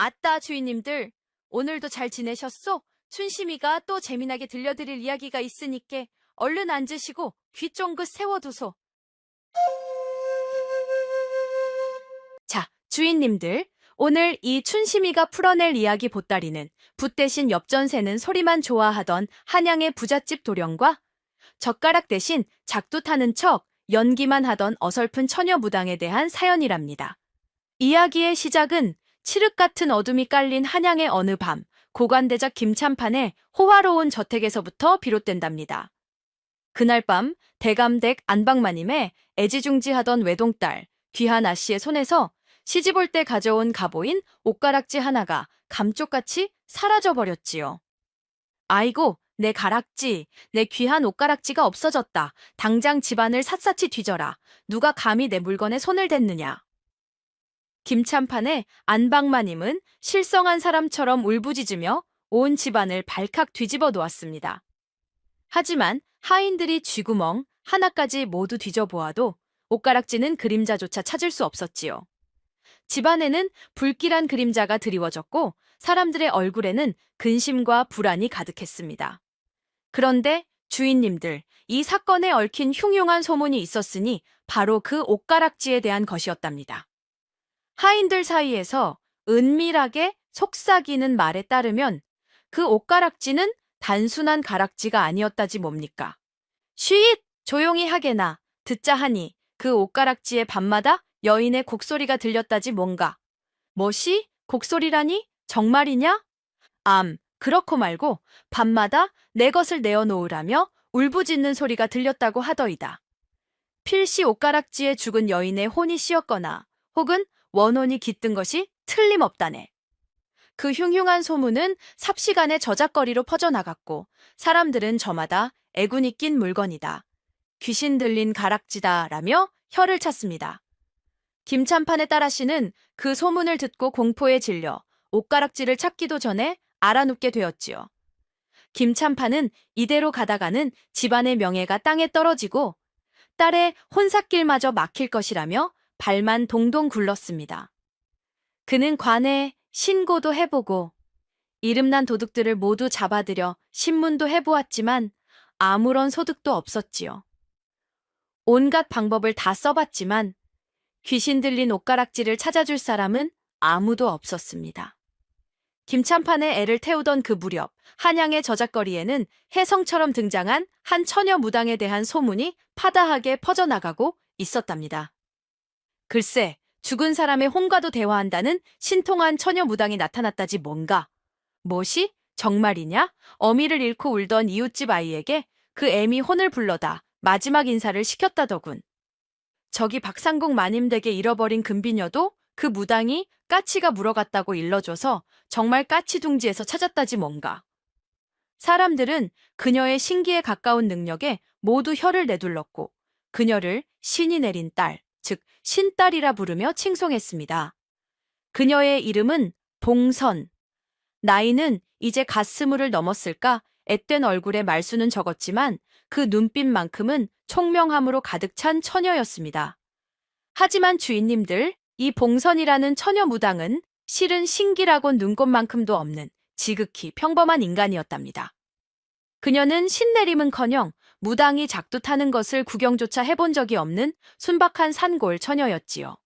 아따, 주인님들. 오늘도 잘 지내셨소? 춘심이가 또 재미나게 들려드릴 이야기가 있으니께 얼른 앉으시고 귀 쫑긋 세워두소. 자, 주인님들. 오늘 이 춘심이가 풀어낼 이야기 보따리는 붓 대신 엽전 새는 소리만 좋아하던 한양의 부잣집 도령과 젓가락 대신 작두 타는 척 연기만 하던 어설픈 처녀 무당에 대한 사연이랍니다. 이야기의 시작은 칠흑 같은 어둠이 깔린 한양의 어느 밤, 고관대작 김참판의 호화로운 저택에서부터 비롯된답니다. 그날 밤 대감댁 안방마님의 애지중지하던 외동딸 귀한 아씨의 손에서 시집올 때 가져온 가보인 옷가락지 하나가 감쪽같이 사라져버렸지요. 아이고, 내 가락지, 내 귀한 옷가락지가 없어졌다. 당장 집안을 샅샅이 뒤져라. 누가 감히 내 물건에 손을 댔느냐. 김참판의 안방마님은 실성한 사람처럼 울부짖으며 온 집안을 발칵 뒤집어 놓았습니다. 하지만 하인들이 쥐구멍 하나까지 모두 뒤져보아도 옷가락지는 그림자조차 찾을 수 없었지요. 집안에는 불길한 그림자가 드리워졌고 사람들의 얼굴에는 근심과 불안이 가득했습니다. 그런데 주인님들, 이 사건에 얽힌 흉흉한 소문이 있었으니 바로 그 옷가락지에 대한 것이었답니다. 하인들 사이에서 은밀하게 속삭이는 말에 따르면 그 옷가락지는 단순한 가락지가 아니었다지 뭡니까? 쉬잇! 조용히 하게나. 듣자 하니 그 옷가락지에 밤마다 여인의 곡소리가 들렸다지 뭔가. 뭐시? 곡소리라니? 정말이냐? 그렇고 말고 밤마다 내 것을 내어놓으라며 울부짖는 소리가 들렸다고 하더이다. 필시 옷가락지에 죽은 여인의 혼이 씌었거나 혹은 원혼이 깃든 것이 틀림없다네. 그 흉흉한 소문은 삽시간에 저작거리로 퍼져나갔고 사람들은 저마다 애군이 낀 물건이다. 귀신 들린 가락지다 라며 혀를 찼습니다. 김참판의 딸아씨는 그 소문을 듣고 공포에 질려 옷가락지를 찾기도 전에 알아눕게 되었지요. 김참판은 이대로 가다가는 집안의 명예가 땅에 떨어지고 딸의 혼삿길마저 막힐 것이라며 발만 동동 굴렀습니다. 그는 관에 신고도 해보고 이름난 도둑들을 모두 잡아들여 신문도 해보았지만 아무런 소득도 없었지요. 온갖 방법을 다 써봤지만 귀신 들린 옷가락지를 찾아줄 사람은 아무도 없었습니다. 김참판의 애를 태우던 그 무렵 한양의 저작거리에는 혜성처럼 등장한 한 처녀 무당에 대한 소문이 파다하게 퍼져나가고 있었답니다. 글쎄, 죽은 사람의 혼과도 대화한다는 신통한 처녀 무당이 나타났다지 뭔가. 뭐시? 정말이냐? 어미를 잃고 울던 이웃집 아이에게 그 애미 혼을 불러다 마지막 인사를 시켰다더군. 저기 박상국 마님댁에 잃어버린 금비녀도 그 무당이 까치가 물어갔다고 일러줘서 정말 까치둥지에서 찾았다지 뭔가. 사람들은 그녀의 신기에 가까운 능력에 모두 혀를 내둘렀고 그녀를 신이 내린 딸, 즉 신딸이라 부르며 칭송했습니다. 그녀의 이름은 봉선. 나이는 이제 갓스물을 넘었을까 앳된 얼굴에 말수는 적었지만 그 눈빛만큼은 총명함으로 가득 찬 처녀였습니다. 하지만 주인님들, 이 봉선이라는 처녀 무당은 실은 신기라곤 눈꽃만큼도 없는 지극히 평범한 인간이었답니다. 그녀는 신내림은커녕 무당이 작두 타는 것을 구경조차 해본 적이 없는 순박한 산골 처녀였지요.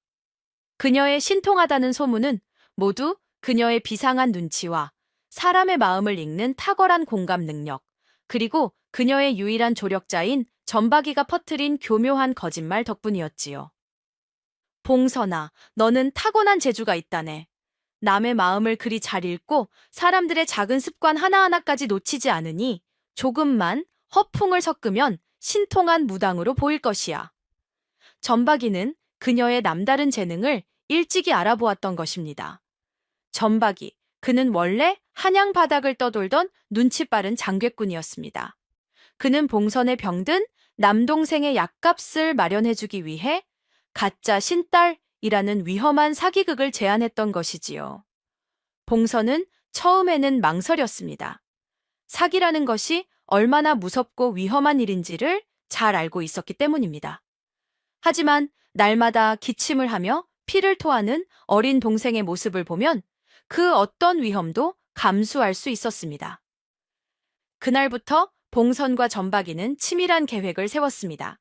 그녀의 신통하다는 소문은 모두 그녀의 비상한 눈치와 사람의 마음을 읽는 탁월한 공감 능력, 그리고 그녀의 유일한 조력자인 전박이가 퍼뜨린 교묘한 거짓말 덕분이었지요. 봉선아, 너는 타고난 재주가 있다네. 남의 마음을 그리 잘 읽고 사람들의 작은 습관 하나하나까지 놓치지 않으니 조금만 허풍을 섞으면 신통한 무당으로 보일 것이야. 전박이는 그녀의 남다른 재능을 일찍이 알아보았던 것입니다. 전박이, 그는 원래 한양 바닥을 떠돌던 눈치 빠른 장괴꾼이었습니다. 그는 봉선에 병든 남동생의 약값을 마련해주기 위해 가짜 신딸이라는 위험한 사기극을 제안했던 것이지요. 봉선은 처음에는 망설였습니다. 사기라는 것이 얼마나 무섭고 위험한 일인지를 잘 알고 있었기 때문입니다. 하지만 날마다 기침을 하며 피를 토하는 어린 동생의 모습을 보면 그 어떤 위험도 감수할 수 있었습니다. 그날부터 봉선과 전박이는 치밀한 계획을 세웠습니다.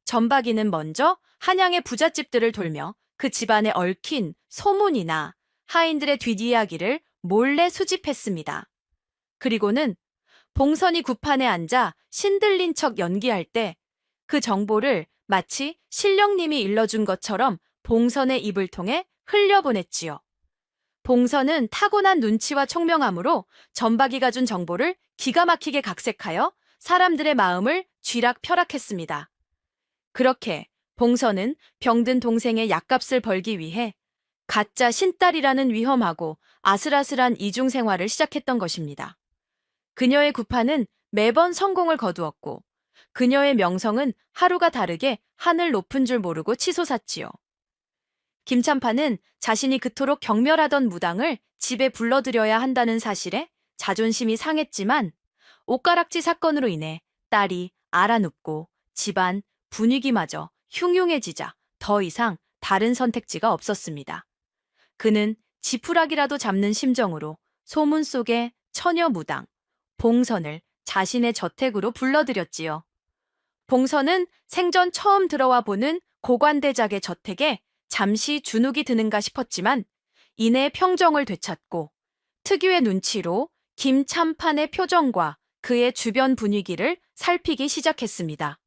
전박이는 먼저 한양의 부잣집들을 돌며 그 집안에 얽힌 소문이나 하인들의 뒷이야기를 몰래 수집했습니다. 그리고는 봉선이 구판에 앉아 신들린 척 연기할 때 그 정보를 마치 신령님이 일러준 것처럼 봉선의 입을 통해 흘려보냈지요. 봉선은 타고난 눈치와 총명함으로 전박이가 준 정보를 기가 막히게 각색하여 사람들의 마음을 쥐락펴락했습니다. 그렇게 봉선은 병든 동생의 약값을 벌기 위해 가짜 신딸이라는 위험하고 아슬아슬한 이중 생활을 시작했던 것입니다. 그녀의 구판은 매번 성공을 거두었고 그녀의 명성은 하루가 다르게 하늘 높은 줄 모르고 치솟았지요. 김참판은 자신이 그토록 경멸하던 무당을 집에 불러들여야 한다는 사실에 자존심이 상했지만 옷가락지 사건으로 인해 딸이 알아눕고 집안 분위기마저 흉흉해지자 더 이상 다른 선택지가 없었습니다. 그는 지푸라기라도 잡는 심정으로 소문 속의 처녀 무당 봉선을 자신의 저택으로 불러들였지요. 봉선은 생전 처음 들어와 보는 고관대작의 저택에 잠시 주눅이 드는가 싶었지만 이내 평정을 되찾고 특유의 눈치로 김참판의 표정과 그의 주변 분위기를 살피기 시작했습니다.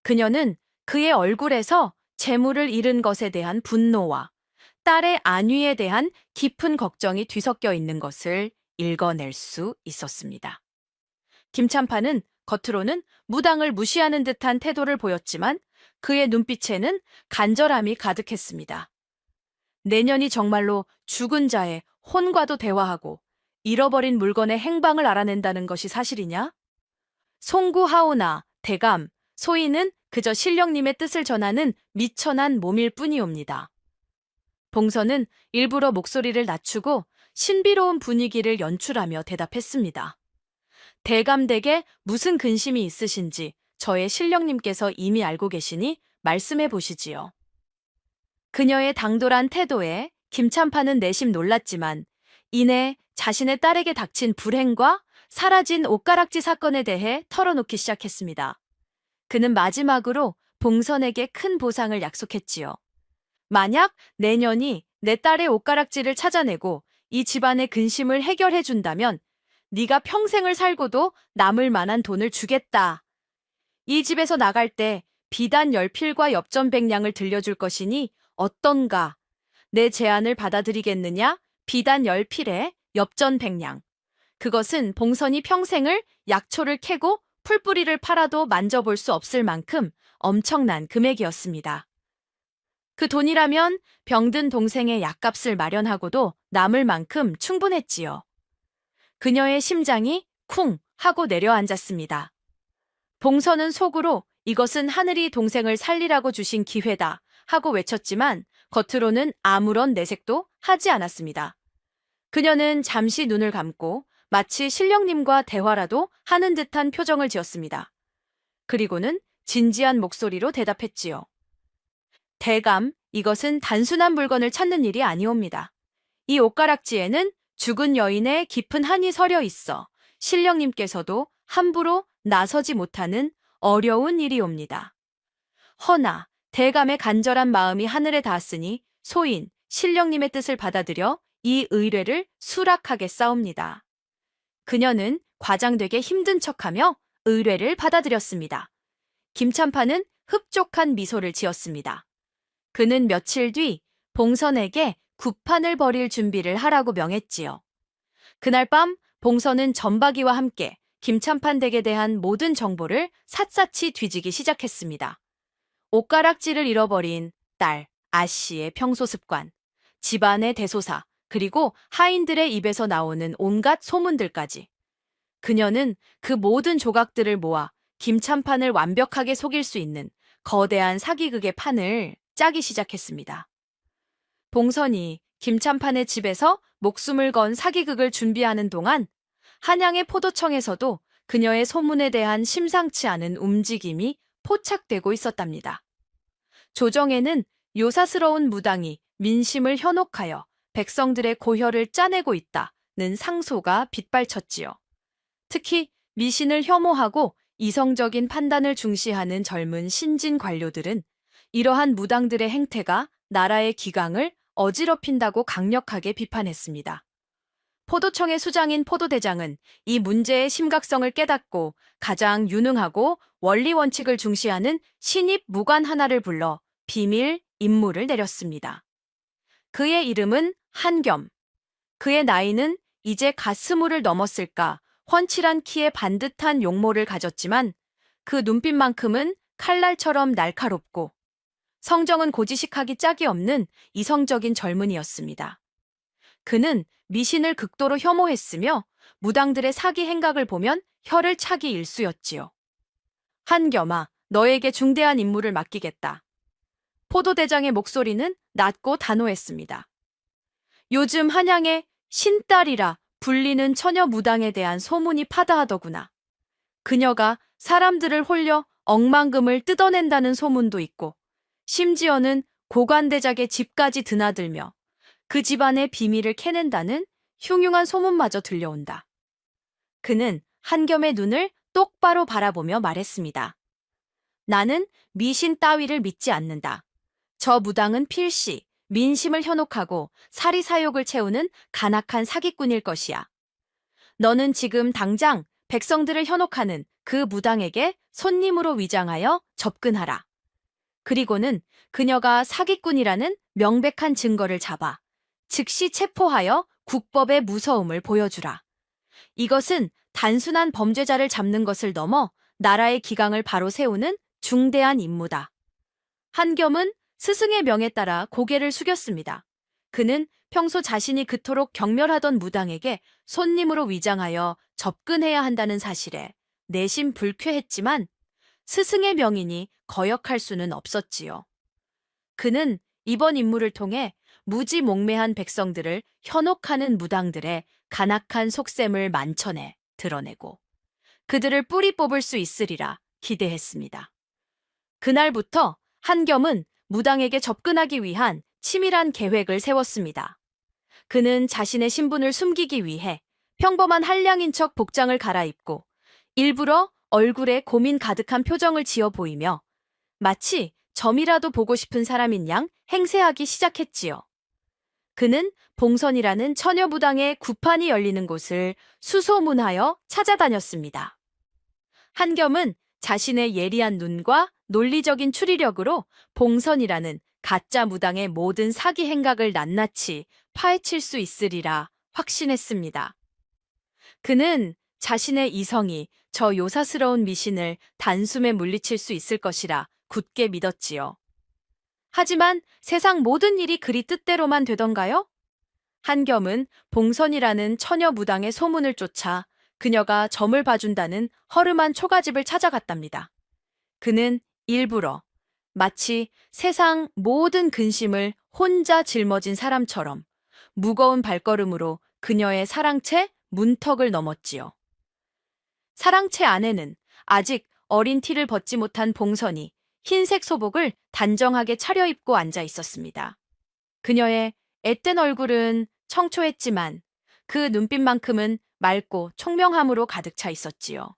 그녀는 그의 얼굴에서 재물을 잃은 것에 대한 분노와 딸의 안위에 대한 깊은 걱정이 뒤섞여 있는 것을 읽어낼 수 있었습니다. 김참판은 겉으로는 무당을 무시하는 듯한 태도를 보였지만 그의 눈빛에는 간절함이 가득했습니다. 내년이 정말로 죽은 자의 혼과도 대화하고 잃어버린 물건의 행방을 알아낸다는 것이 사실이냐? 송구하오나 대감, 소인은 그저 신령님의 뜻을 전하는 미천한 몸일 뿐이옵니다. 봉선은 일부러 목소리를 낮추고 신비로운 분위기를 연출하며 대답했습니다. 대감댁에 무슨 근심이 있으신지 저의 신령님께서 이미 알고 계시니 말씀해 보시지요. 그녀의 당돌한 태도에 김참판은 내심 놀랐지만 이내 자신의 딸에게 닥친 불행과 사라진 옷가락지 사건에 대해 털어놓기 시작했습니다. 그는 마지막으로 봉선에게 큰 보상을 약속했지요. 만약 내년이 내 딸의 옷가락지를 찾아내고 이 집안의 근심을 해결해 준다면 네가 평생을 살고도 남을 만한 돈을 주겠다. 이 집에서 나갈 때 비단 10필과 엽전 100냥을 들려줄 것이니 어떤가? 내 제안을 받아들이겠느냐? 비단 10필에 엽전 100냥. 그것은 봉선이 평생을 약초를 캐고 풀뿌리를 팔아도 만져볼 수 없을 만큼 엄청난 금액이었습니다. 그 돈이라면 병든 동생의 약값을 마련하고도 남을 만큼 충분했지요. 그녀의 심장이 쿵 하고 내려앉았습니다. 봉선은 속으로 이것은 하늘이 동생을 살리라고 주신 기회다 하고 외쳤지만 겉으로는 아무런 내색도 하지 않았습니다. 그녀는 잠시 눈을 감고 마치 신령님과 대화라도 하는 듯한 표정을 지었습니다. 그리고는 진지한 목소리로 대답했지요. 대감, 이것은 단순한 물건을 찾는 일이 아니옵니다. 이 옷가락지에는 죽은 여인의 깊은 한이 서려 있어 신령님께서도 함부로 나서지 못하는 어려운 일이옵니다. 허나 대감의 간절한 마음이 하늘에 닿았으니 소인 신령님의 뜻을 받아들여 이 의뢰를 수락하겠사옵니다. 그녀는 과장되게 힘든 척하며 의뢰를 받아들였습니다. 김참판은 흡족한 미소를 지었습니다. 그는 며칠 뒤 봉선에게 구판을 벌일 준비를 하라고 명했지요. 그날 밤 봉선은 전박이와 함께 김참판 댁에 대한 모든 정보를 샅샅이 뒤지기 시작했습니다. 옷가락지를 잃어버린 딸 아씨의 평소 습관, 집안의 대소사, 그리고 하인들의 입에서 나오는 온갖 소문들까지. 그녀는 그 모든 조각들을 모아 김참판을 완벽하게 속일 수 있는 거대한 사기극의 판을 짜기 시작했습니다. 봉선이 김참판의 집에서 목숨을 건 사기극을 준비하는 동안 한양의 포도청에서도 그녀의 소문에 대한 심상치 않은 움직임이 포착되고 있었답니다. 조정에는 요사스러운 무당이 민심을 현혹하여 백성들의 고혈을 짜내고 있다는 상소가 빗발쳤지요. 특히 미신을 혐오하고 이성적인 판단을 중시하는 젊은 신진 관료들은 이러한 무당들의 행태가 나라의 기강을 어지럽힌다고 강력하게 비판했습니다. 포도청의 수장인 포도대장은 이 문제의 심각성을 깨닫고 가장 유능하고 원리 원칙을 중시하는 신입 무관 하나를 불러 비밀 임무를 내렸습니다. 그의 이름은 한겸. 그의 나이는 이제 갓스물을 넘었을까 훤칠한 키에 반듯한 용모를 가졌지만 그 눈빛만큼은 칼날처럼 날카롭고 성정은 고지식하기 짝이 없는 이성적인 젊은이였습니다. 그는 미신을 극도로 혐오했으며 무당들의 사기 행각을 보면 혀를 차기 일쑤였지요. 한겸아, 너에게 중대한 임무를 맡기겠다. 포도대장의 목소리는 낮고 단호했습니다. 요즘 한양에 신딸이라 불리는 처녀 무당에 대한 소문이 파다하더구나. 그녀가 사람들을 홀려 억만금을 뜯어낸다는 소문도 있고 심지어는 고관대작의 집까지 드나들며 그 집안의 비밀을 캐낸다는 흉흉한 소문마저 들려온다. 그는 한겸의 눈을 똑바로 바라보며 말했습니다. 나는 미신 따위를 믿지 않는다. 저 무당은 필시 민심을 현혹하고 사리사욕을 채우는 간악한 사기꾼일 것이야. 너는 지금 당장 백성들을 현혹하는 그 무당에게 손님으로 위장하여 접근하라. 그리고는 그녀가 사기꾼이라는 명백한 증거를 잡아 즉시 체포하여 국법의 무서움을 보여주라. 이것은 단순한 범죄자를 잡는 것을 넘어 나라의 기강을 바로 세우는 중대한 임무다. 한겸은 스승의 명에 따라 고개를 숙였습니다. 그는 평소 자신이 그토록 경멸하던 무당에게 손님으로 위장하여 접근해야 한다는 사실에 내심 불쾌했지만 스승의 명이니 거역할 수는 없었지요. 그는 이번 임무를 통해 무지몽매한 백성들을 현혹하는 무당들의 간악한 속셈을 만천에 드러내고 그들을 뿌리 뽑을 수 있으리라 기대했습니다. 그날부터 한겸은 무당에게 접근하기 위한 치밀한 계획을 세웠습니다. 그는 자신의 신분을 숨기기 위해 평범한 한량인 척 복장을 갈아입고 일부러 얼굴에 고민 가득한 표정을 지어 보이며 마치 점이라도 보고 싶은 사람인 양 행세하기 시작했지요. 그는 봉선이라는 처녀 무당의 구판이 열리는 곳을 수소문하여 찾아다녔습니다. 한겸은 자신의 예리한 눈과 논리적인 추리력으로 봉선이라는 가짜 무당의 모든 사기 행각을 낱낱이 파헤칠 수 있으리라 확신했습니다. 그는 자신의 이성이 저 요사스러운 미신을 단숨에 물리칠 수 있을 것이라 굳게 믿었지요. 하지만 세상 모든 일이 그리 뜻대로만 되던가요? 한겸은 봉선이라는 처녀 무당의 소문을 쫓아 그녀가 점을 봐준다는 허름한 초가집을 찾아갔답니다. 그는 일부러 마치 세상 모든 근심을 혼자 짊어진 사람처럼 무거운 발걸음으로 그녀의 사랑채 문턱을 넘었지요. 사랑채 안에는 아직 어린 티를 벗지 못한 봉선이 흰색 소복을 단정하게 차려입고 앉아 있었습니다. 그녀의 앳된 얼굴은 청초했지만 그 눈빛만큼은 맑고 총명함으로 가득 차 있었지요.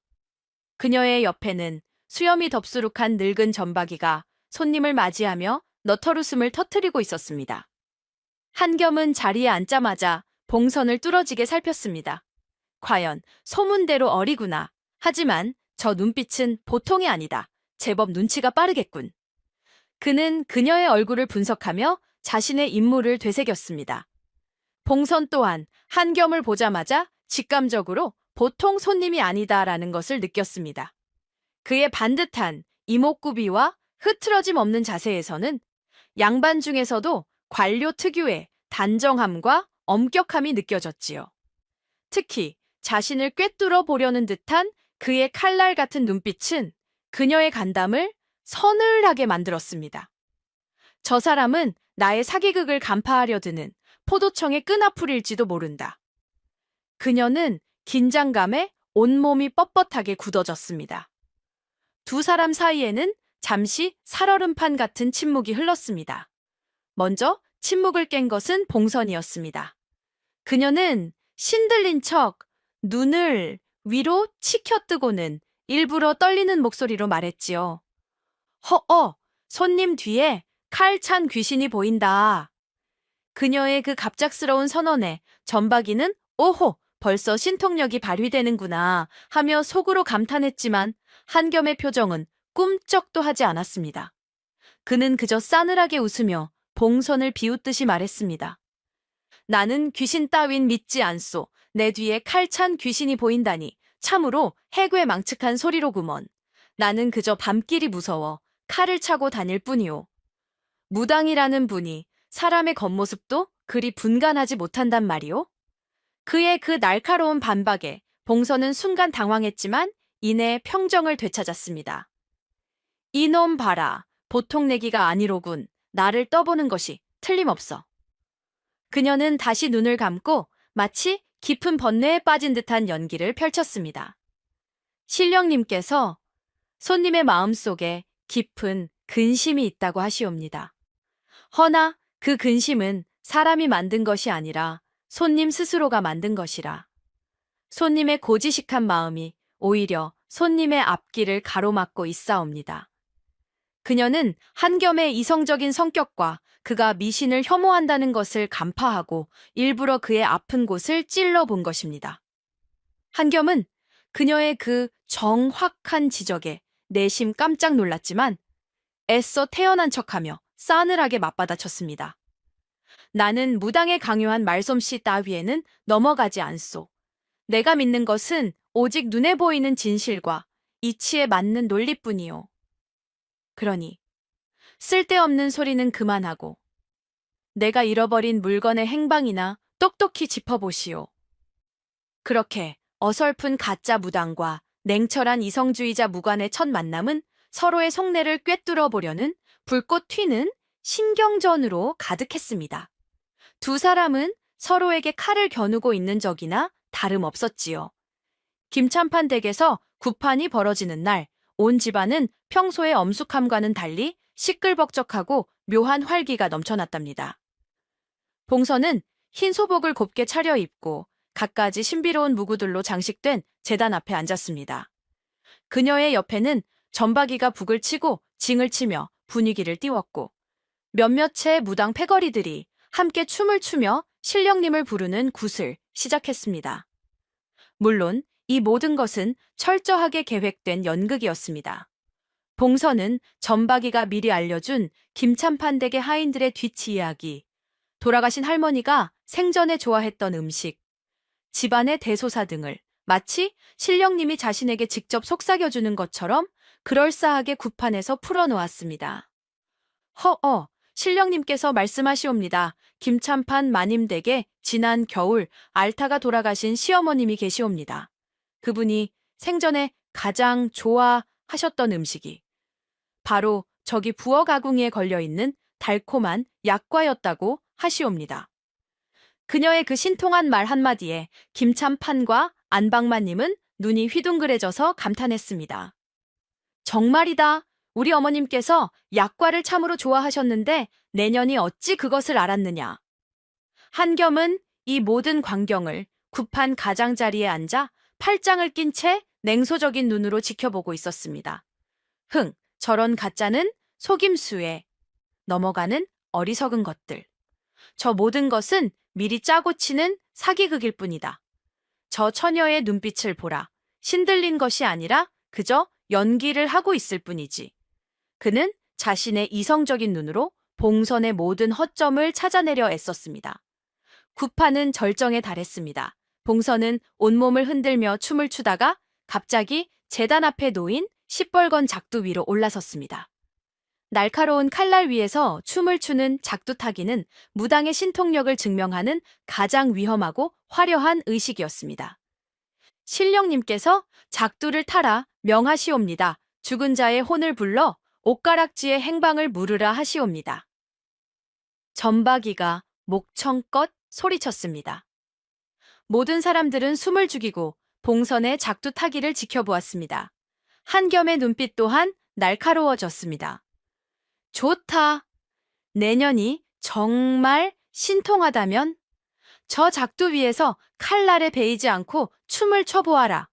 그녀의 옆에는 수염이 덥수룩한 늙은 점박이가 손님을 맞이하며 너털웃음을 터뜨리고 있었습니다. 한겸은 자리에 앉자마자 봉선을 뚫어지게 살폈습니다. 과연 소문대로 어리구나. 하지만 저 눈빛은 보통이 아니다. 제법 눈치가 빠르겠군. 그는 그녀의 얼굴을 분석하며 자신의 임무를 되새겼습니다. 봉선 또한 한겸을 보자마자 직감적으로 보통 손님이 아니다라는 것을 느꼈습니다. 그의 반듯한 이목구비와 흐트러짐 없는 자세에서는 양반 중에서도 관료 특유의 단정함과 엄격함이 느껴졌지요. 특히 자신을 꿰뚫어 보려는 듯한 그의 칼날 같은 눈빛은 그녀의 간담을 서늘하게 만들었습니다. 저 사람은 나의 사기극을 간파하려 드는 포도청의 끈앞풀일지도 모른다. 그녀는 긴장감에 온몸이 뻣뻣하게 굳어졌습니다. 두 사람 사이에는 잠시 살얼음판 같은 침묵이 흘렀습니다. 먼저 침묵을 깬 것은 봉선이었습니다. 그녀는 신들린 척 눈을 위로 치켜뜨고는 일부러 떨리는 목소리로 말했지요. 허어, 손님 뒤에 칼 찬 귀신이 보인다. 그녀의 그 갑작스러운 선언에 전박이는 오호, 벌써 신통력이 발휘되는구나 하며 속으로 감탄했지만 한겸의 표정은 꿈쩍도 하지 않았습니다. 그는 그저 싸늘하게 웃으며 봉선을 비웃듯이 말했습니다. 나는 귀신 따윈 믿지 않소. 내 뒤에 칼 찬 귀신이 보인다니 참으로 해괴망측한 소리로구먼. 나는 그저 밤길이 무서워 칼을 차고 다닐 뿐이오. 무당이라는 분이 사람의 겉모습도 그리 분간하지 못한단 말이오? 그의 그 날카로운 반박에 봉선은 순간 당황했지만 이내 평정을 되찾았습니다. 이놈 봐라. 보통 내기가 아니로군. 나를 떠보는 것이 틀림없어. 그녀는 다시 눈을 감고 마치 깊은 번뇌에 빠진 듯한 연기를 펼쳤습니다. 신령님께서 손님의 마음속에 깊은 근심이 있다고 하시옵니다. 허나 그 근심은 사람이 만든 것이 아니라 손님 스스로가 만든 것이라. 손님의 고지식한 마음이 오히려 손님의 앞길을 가로막고 있사옵니다. 그녀는 한겸의 이성적인 성격과 그가 미신을 혐오한다는 것을 간파하고 일부러 그의 아픈 곳을 찔러본 것입니다. 한겸은 그녀의 그 정확한 지적에 내심 깜짝 놀랐지만 애써 태연한 척하며 싸늘하게 맞받아쳤습니다. 나는 무당의 강요한 말솜씨 따위에는 넘어가지 않소. 내가 믿는 것은 오직 눈에 보이는 진실과 이치에 맞는 논리뿐이요. 그러니 쓸데없는 소리는 그만하고 내가 잃어버린 물건의 행방이나 똑똑히 짚어보시오. 그렇게 어설픈 가짜 무당과 냉철한 이성주의자 무관의 첫 만남은 서로의 속내를 꿰뚫어 보려는 불꽃 튀는 신경전으로 가득했습니다. 두 사람은 서로에게 칼을 겨누고 있는 적이나 다름없었지요. 김찬판 댁에서 구판이 벌어지는 날, 온 집안은 평소의 엄숙함과는 달리 시끌벅적하고 묘한 활기가 넘쳐났답니다. 봉선은 흰 소복을 곱게 차려입고 갖가지 신비로운 무구들로 장식된 제단 앞에 앉았습니다. 그녀의 옆에는 전박이가 북을 치고 징을 치며 분위기를 띄웠고 몇몇의 무당 패거리들이 함께 춤을 추며 신령님을 부르는 굿을 시작했습니다. 물론 이 모든 것은 철저하게 계획된 연극이었습니다. 봉선은 전박이가 미리 알려준 김찬판 댁의 하인들의 뒤치 이야기, 돌아가신 할머니가 생전에 좋아했던 음식, 집안의 대소사 등을 마치 신령님이 자신에게 직접 속삭여주는 것처럼 그럴싸하게 굿판에서 풀어놓았습니다. 허어, 신령님께서 말씀하시옵니다. 김찬판 마님댁에 지난 겨울 알타가 돌아가신 시어머님이 계시옵니다. 그분이 생전에 가장 좋아하셨던 음식이 바로 저기 부엌 아궁이에 걸려있는 달콤한 약과였다고 하시옵니다. 그녀의 그 신통한 말 한마디에 김찬판과 안방마님은 눈이 휘둥그레져서 감탄했습니다. 정말이다. 우리 어머님께서 약과를 참으로 좋아하셨는데 내년이 어찌 그것을 알았느냐. 한겸은 이 모든 광경을 굿판 가장자리에 앉아 팔짱을 낀 채 냉소적인 눈으로 지켜보고 있었습니다. 저런 가짜는 속임수에 넘어가는 어리석은 것들. 저 모든 것은 미리 짜고 치는 사기극일 뿐이다. 저 처녀의 눈빛을 보라. 신들린 것이 아니라 그저 연기를 하고 있을 뿐이지. 그는 자신의 이성적인 눈으로 봉선의 모든 허점을 찾아내려 애썼습니다. 굿판은 절정에 달했습니다. 봉선은 온몸을 흔들며 춤을 추다가 갑자기 제단 앞에 놓인 시뻘건 작두 위로 올라섰습니다. 날카로운 칼날 위에서 춤을 추는 작두타기는 무당의 신통력을 증명하는 가장 위험하고 화려한 의식이었습니다. 신령님께서 작두를 타라 명하시옵니다. 죽은 자의 혼을 불러 옷가락지의 행방을 물으라 하시옵니다. 전박이가 목청껏 소리쳤습니다. 모든 사람들은 숨을 죽이고 봉선의 작두타기를 지켜보았습니다. 한겸의 눈빛 또한 날카로워졌습니다. 좋다. 내년이 정말 신통하다면 저 작두 위에서 칼날에 베이지 않고 춤을 춰보아라.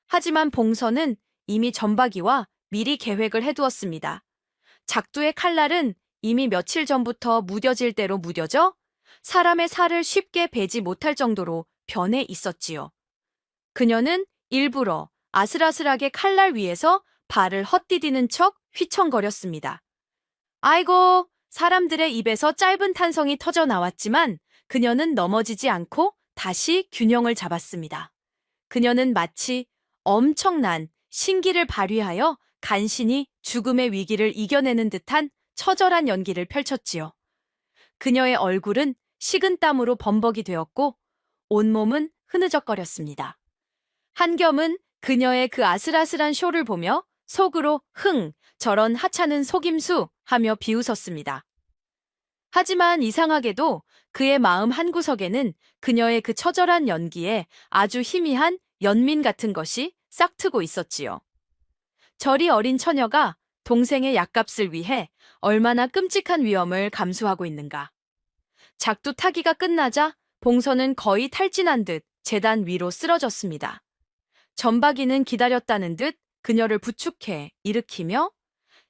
하지만 봉선은 이미 전박이와 미리 계획을 해두었습니다. 작두의 칼날은 이미 며칠 전부터 무뎌질 대로 무뎌져 사람의 살을 쉽게 베지 못할 정도로 변해 있었지요. 그녀는 일부러 아슬아슬하게 칼날 위에서 발을 헛디디는 척 휘청거렸습니다. 아이고, 사람들의 입에서 짧은 탄성이 터져 나왔지만 그녀는 넘어지지 않고 다시 균형을 잡았습니다. 그녀는 마치 엄청난 신기를 발휘하여 간신히 죽음의 위기를 이겨내는 듯한 처절한 연기를 펼쳤지요. 그녀의 얼굴은 식은땀으로 범벅이 되었고 온몸은 흐느적거렸습니다. 한겸은 그녀의 그 아슬아슬한 쇼를 보며 속으로 저런 하찮은 속임수 하며 비웃었습니다. 하지만 이상하게도 그의 마음 한구석에는 그녀의 그 처절한 연기에 아주 희미한 연민 같은 것이 싹트고 있었지요. 저리 어린 처녀가 동생의 약값을 위해 얼마나 끔찍한 위험을 감수하고 있는가. 작두 타기가 끝나자 봉선은 거의 탈진한 듯 제단 위로 쓰러졌습니다. 전박이는 기다렸다는 듯 그녀를 부축해 일으키며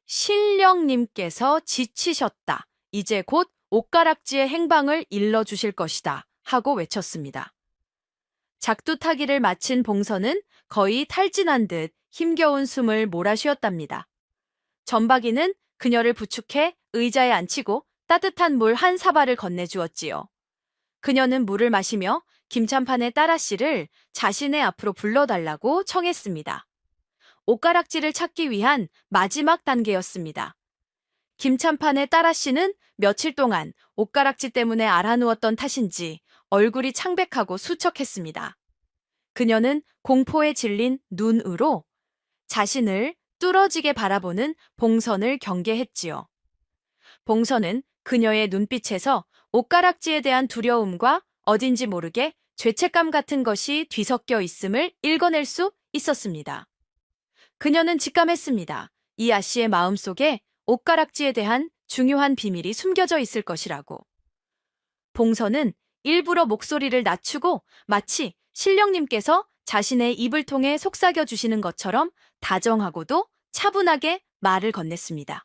신령님께서 지치셨다. 이제 곧 옷가락지의 행방을 일러주실 것이다. 하고 외쳤습니다. 작두 타기를 마친 봉선은 거의 탈진한 듯 힘겨운 숨을 몰아쉬었답니다. 전박이는 그녀를 부축해 의자에 앉히고 따뜻한 물 한 사발을 건네주었지요. 그녀는 물을 마시며 김찬판의 딸아씨를 자신의 앞으로 불러달라고 청했습니다. 옷가락지를 찾기 위한 마지막 단계였습니다. 김찬판의 딸아씨는 며칠 동안 옷가락지 때문에 알아누웠던 탓인지 얼굴이 창백하고 수척했습니다. 그녀는 공포에 질린 눈으로 자신을 뚫어지게 바라보는 봉선을 경계했지요. 봉선은 그녀의 눈빛에서 옷가락지에 대한 두려움과 어딘지 모르게 죄책감 같은 것이 뒤섞여 있음을 읽어낼 수 있었습니다. 그녀는 직감했습니다. 이 아씨의 마음속에 옷가락지에 대한 중요한 비밀이 숨겨져 있을 것이라고. 봉선은 일부러 목소리를 낮추고 마치 신령님께서 자신의 입을 통해 속삭여 주시는 것처럼 다정하고도 차분하게 말을 건넸습니다.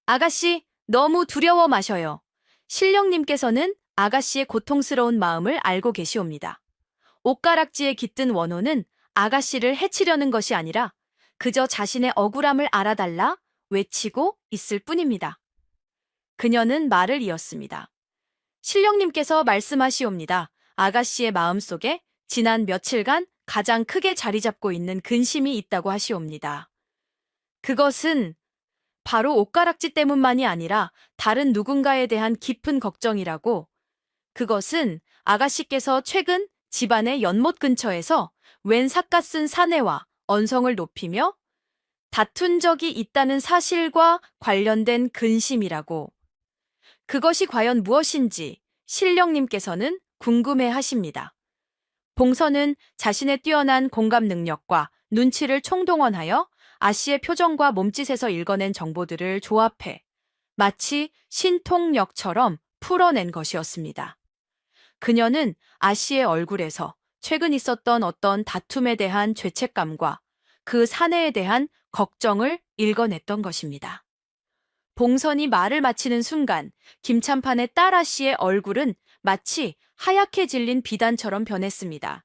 아가씨, 너무 두려워 마셔요. 신령님께서는 아가씨의 고통스러운 마음을 알고 계시옵니다. 옷가락지에 깃든 원호는 아가씨를 해치려는 것이 아니라 그저 자신의 억울함을 알아달라 외치고 있을 뿐입니다. 그녀는 말을 이었습니다. 신령님께서 말씀하시옵니다. 아가씨의 마음속에 지난 며칠간 가장 크게 자리 잡고 있는 근심이 있다고 하시옵니다. 그것은 바로 옷가락지 때문만이 아니라 다른 누군가에 대한 깊은 걱정이라고. 그것은 아가씨께서 최근 집안의 연못 근처에서 웬 삿갓 쓴 사내와 언성을 높이며 다툰 적이 있다는 사실과 관련된 근심이라고. 그것이 과연 무엇인지 신령님께서는 궁금해 하십니다. 봉선은 자신의 뛰어난 공감 능력과 눈치를 총동원하여 아씨의 표정과 몸짓에서 읽어낸 정보들을 조합해 마치 신통력처럼 풀어낸 것이었습니다. 그녀는 아씨의 얼굴에서 최근 있었던 어떤 다툼에 대한 죄책감과 그 사내에 대한 걱정을 읽어냈던 것입니다. 봉선이 말을 마치는 순간 김찬판의 딸 아씨의 얼굴은 마치 하얗게 질린 비단처럼 변했습니다.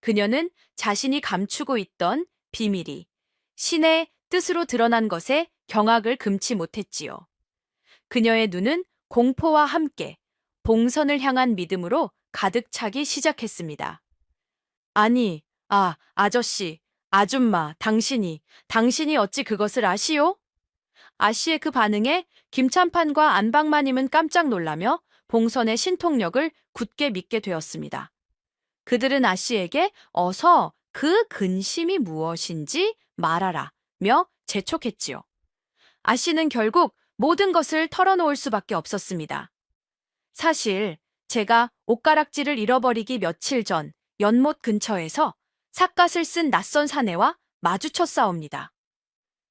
그녀는 자신이 감추고 있던 비밀이 신의 뜻으로 드러난 것에 경악을 금치 못했지요. 그녀의 눈은 공포와 함께 봉선을 향한 믿음으로 가득 차기 시작했습니다. 아니, 아저씨, 아줌마, 당신이 어찌 그것을 아시오? 아씨의 그 반응에 김찬판과 안방마님은 깜짝 놀라며 봉선의 신통력을 굳게 믿게 되었습니다. 그들은 아씨에게 어서 그 근심이 무엇인지 말하라며 재촉했지요. 아씨는 결국 모든 것을 털어놓을 수밖에 없었습니다. 사실 제가 옷가락지를 잃어버리기 며칠 전 연못 근처에서 삿갓을 쓴 낯선 사내와 마주쳤사옵니다.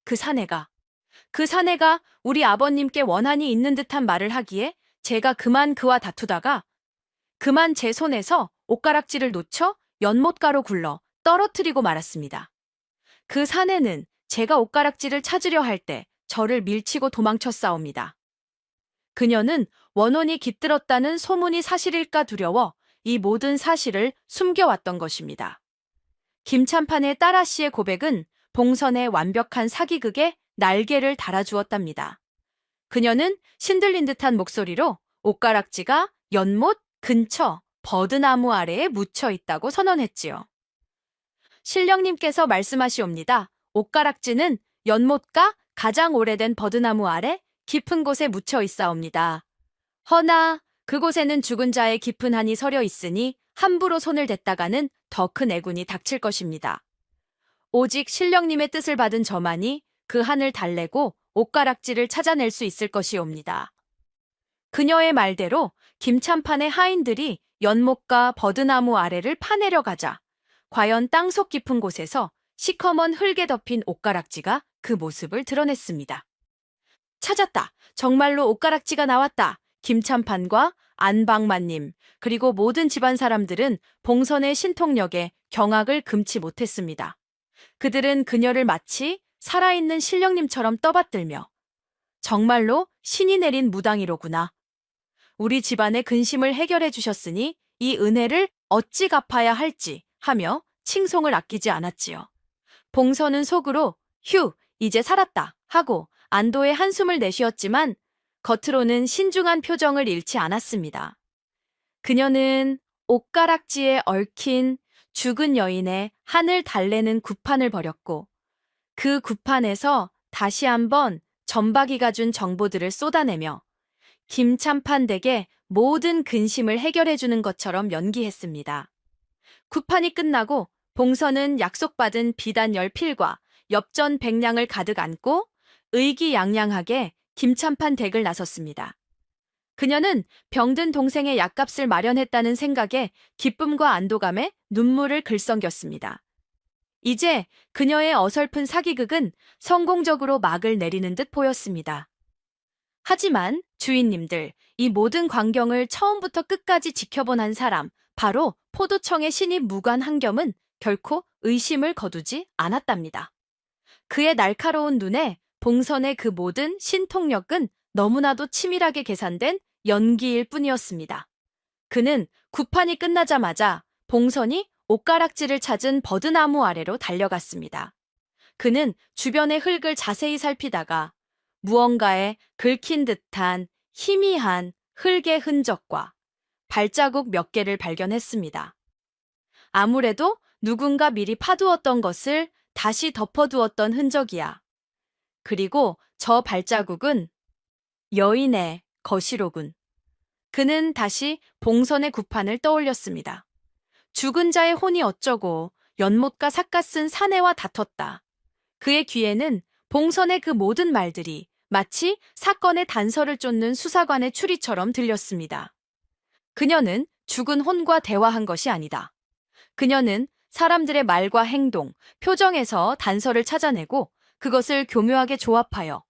그 사내가 그 사내가 우리 아버님께 원한이 있는 듯한 말을 하기에 제가 그만 그와 다투다가 그만 제 손에서 옷가락지를 놓쳐 연못가로 굴러 떨어뜨리고 말았습니다. 그 사내는 제가 옷가락지를 찾으려 할 때 저를 밀치고 도망쳤사옵니다. 그녀는 원혼이 깃들었다는 소문이 사실일까 두려워 이 모든 사실을 숨겨왔던 것입니다. 김찬판의 딸아 씨의 고백은 봉선의 완벽한 사기극에 날개를 달아주었답니다. 그녀는 신들린 듯한 목소리로 옷가락지가 연못 근처 버드나무 아래에 묻혀 있다고 선언했지요. 신령님께서 말씀하시옵니다. 옷가락지는 연못가 가장 오래된 버드나무 아래 깊은 곳에 묻혀 있사옵니다. 허나 그곳에는 죽은 자의 깊은 한이 서려 있으니 함부로 손을 댔다가는 더 큰 애군이 닥칠 것입니다. 오직 신령님의 뜻을 받은 저만이 그 한을 달래고 옷가락지를 찾아낼 수 있을 것이옵니다. 그녀의 말대로 김찬판의 하인들이 연못가 버드나무 아래를 파내려 가자 과연 땅속 깊은 곳에서 시커먼 흙에 덮인 옷가락지가 그 모습을 드러냈습니다. 찾았다. 정말로 옷가락지가 나왔다. 김찬판과 안방마님 그리고 모든 집안 사람들은 봉선의 신통력에 경악을 금치 못했습니다. 그들은 그녀를 마치 살아있는 신령님처럼 떠받들며 정말로 신이 내린 무당이로구나. 우리 집안의 근심을 해결해 주셨으니 이 은혜를 어찌 갚아야 할지 하며 칭송을 아끼지 않았지요. 봉선은 속으로 휴, 이제 살았다 하고 안도의 한숨을 내쉬었지만 겉으로는 신중한 표정을 잃지 않았습니다. 그녀는 옷가락지에 얽힌 죽은 여인의 한을 달래는 구판을 벌였고 그 구판에서 다시 한번 전박이가 준 정보들을 쏟아내며 김찬판 댁의 모든 근심을 해결해주는 것처럼 연기했습니다. 구판이 끝나고 봉선은 약속받은 비단 10필과 엽전 100냥을 가득 안고 의기양양하게 김찬판 댁을 나섰습니다. 그녀는 병든 동생의 약값을 마련했다는 생각에 기쁨과 안도감에 눈물을 글썽겼습니다. 이제 그녀의 어설픈 사기극은 성공적으로 막을 내리는 듯 보였습니다. 하지만 주인님들, 이 모든 광경을 처음부터 끝까지 지켜본 한 사람, 바로 포도청의 신입 무관 한겸은 결코 의심을 거두지 않았답니다. 그의 날카로운 눈에 봉선의 그 모든 신통력은 너무나도 치밀하게 계산된 연기일 뿐이었습니다. 그는 구판이 끝나자마자 봉선이 옷가락지를 찾은 버드나무 아래로 달려갔습니다. 그는 주변의 흙을 자세히 살피다가 무언가에 긁힌 듯한 희미한 흙의 흔적과 발자국 몇 개를 발견했습니다. 아무래도 누군가 미리 파두었던 것을 다시 덮어두었던 흔적이야. 그리고 저 발자국은 여인의 것이로군. 그는 다시 봉선의 구판을 떠올렸습니다. 죽은 자의 혼이 어쩌고 연못가 삿갓 쓴 사내와 다퉜다. 그의 귀에는 봉선의 그 모든 말들이 마치 사건의 단서를 쫓는 수사관의 추리처럼 들렸습니다. 그녀는 죽은 혼과 대화한 것이 아니다. 그녀는 사람들의 말과 행동, 표정에서 단서를 찾아내고 그것을 교묘하게 조합하여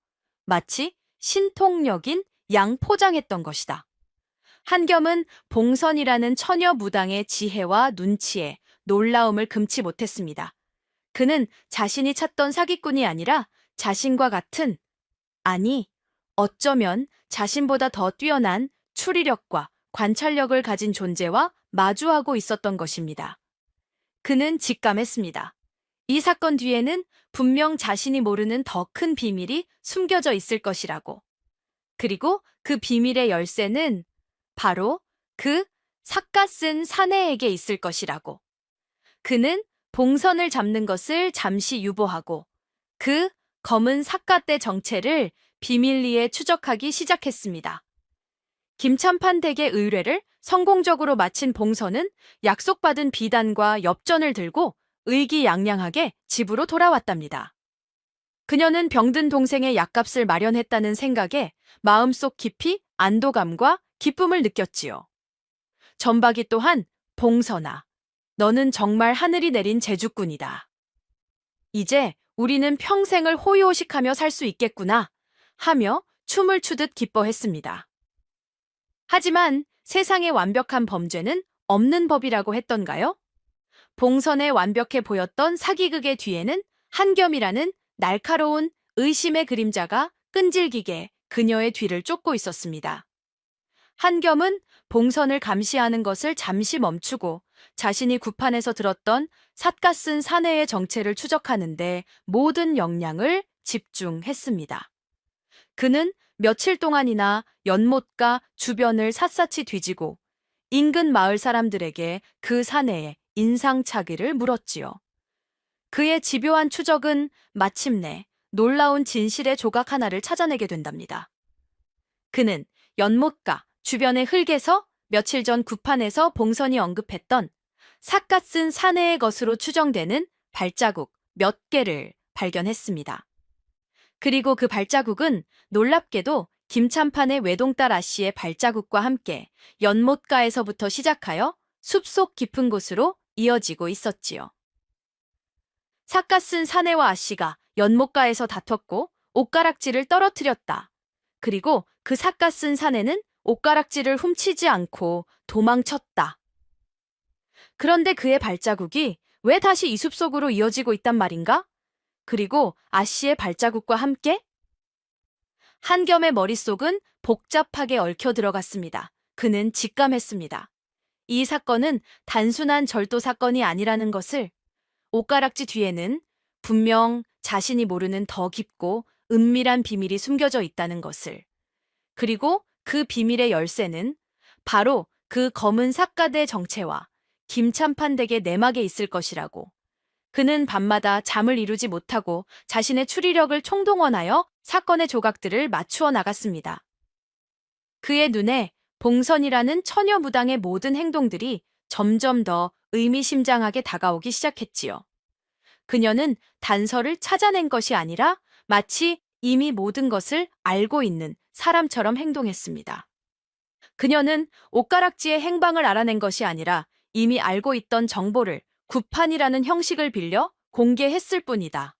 마치 신통력인 양포장했던 것이다. 한겸은 봉선이라는 처녀 무당의 지혜와 눈치에 놀라움을 금치 못했습니다. 그는 자신이 찾던 사기꾼이 아니라 자신과 같은, 아니, 어쩌면 자신보다 더 뛰어난 추리력과 관찰력을 가진 존재와 마주하고 있었던 것입니다. 그는 직감했습니다. 이 사건 뒤에는 분명 자신이 모르는 더 큰 비밀이 숨겨져 있을 것이라고. 그리고 그 비밀의 열쇠는 바로 그 삿갓 쓴 사내에게 있을 것이라고. 그는 봉선을 잡는 것을 잠시 유보하고 그 검은 삿갓대 정체를 비밀리에 추적하기 시작했습니다. 김찬판 댁의 의뢰를 성공적으로 마친 봉선은 약속받은 비단과 엽전을 들고 의기양양하게 집으로 돌아왔답니다. 그녀는 병든 동생의 약값을 마련했다는 생각에 마음속 깊이 안도감과 기쁨을 느꼈지요. 전박이 또한 봉선아, 너는 정말 하늘이 내린 재주꾼이다. 이제 우리는 평생을 호의호식하며 살 수 있겠구나 하며 춤을 추듯 기뻐했습니다. 하지만 세상에 완벽한 범죄는 없는 법이라고 했던가요? 봉선에 완벽해 보였던 사기극의 뒤에는 한겸이라는 날카로운 의심의 그림자가 끈질기게 그녀의 뒤를 쫓고 있었습니다. 한겸은 봉선을 감시하는 것을 잠시 멈추고 자신이 구판에서 들었던 삿갓쓴 사내의 정체를 추적하는데 모든 역량을 집중했습니다. 그는 며칠 동안이나 연못가 주변을 샅샅이 뒤지고 인근 마을 사람들에게 그 사내의 인상착의를 물었지요. 그의 집요한 추적은 마침내 놀라운 진실의 조각 하나를 찾아내게 된답니다. 그는 연못가 주변의 흙에서 며칠 전 구판에서 봉선이 언급했던 삿갓쓴 사내의 것으로 추정되는 발자국 몇 개를 발견했습니다. 그리고 그 발자국은 놀랍게도 김찬판의 외동딸 아씨의 발자국과 함께 연못가에서부터 시작하여 숲속 깊은 곳으로 이어지고 있었지요. 삿갓쓴 사내와 아씨가 연못가에서 다퉜고 옷가락지를 떨어뜨렸다. 그리고 그 삿갓쓴 사내는 옷가락지를 훔치지 않고 도망쳤다. 그런데 그의 발자국이 왜 다시 이 숲속으로 이어지고 있단 말인가? 그리고 아씨의 발자국과 함께? 한겸의 머릿속은 복잡하게 얽혀 들어갔습니다. 그는 직감했습니다. 이 사건은 단순한 절도 사건이 아니라는 것을, 옷가락지 뒤에는 분명 자신이 모르는 더 깊고 은밀한 비밀이 숨겨져 있다는 것을, 그리고 그 비밀의 열쇠는 바로 그 검은 삿갓의 정체와 김찬판 댁의 내막에 있을 것이라고. 그는 밤마다 잠을 이루지 못하고 자신의 추리력을 총동원하여 사건의 조각들을 맞추어 나갔습니다. 그의 눈에 봉선이라는 처녀무당의 모든 행동들이 점점 더 의미심장하게 다가오기 시작했지요. 그녀는 단서를 찾아낸 것이 아니라 마치 이미 모든 것을 알고 있는 사람처럼 행동했습니다. 그녀는 옷가락지의 행방을 알아낸 것이 아니라 이미 알고 있던 정보를 구판이라는 형식을 빌려 공개했을 뿐이다.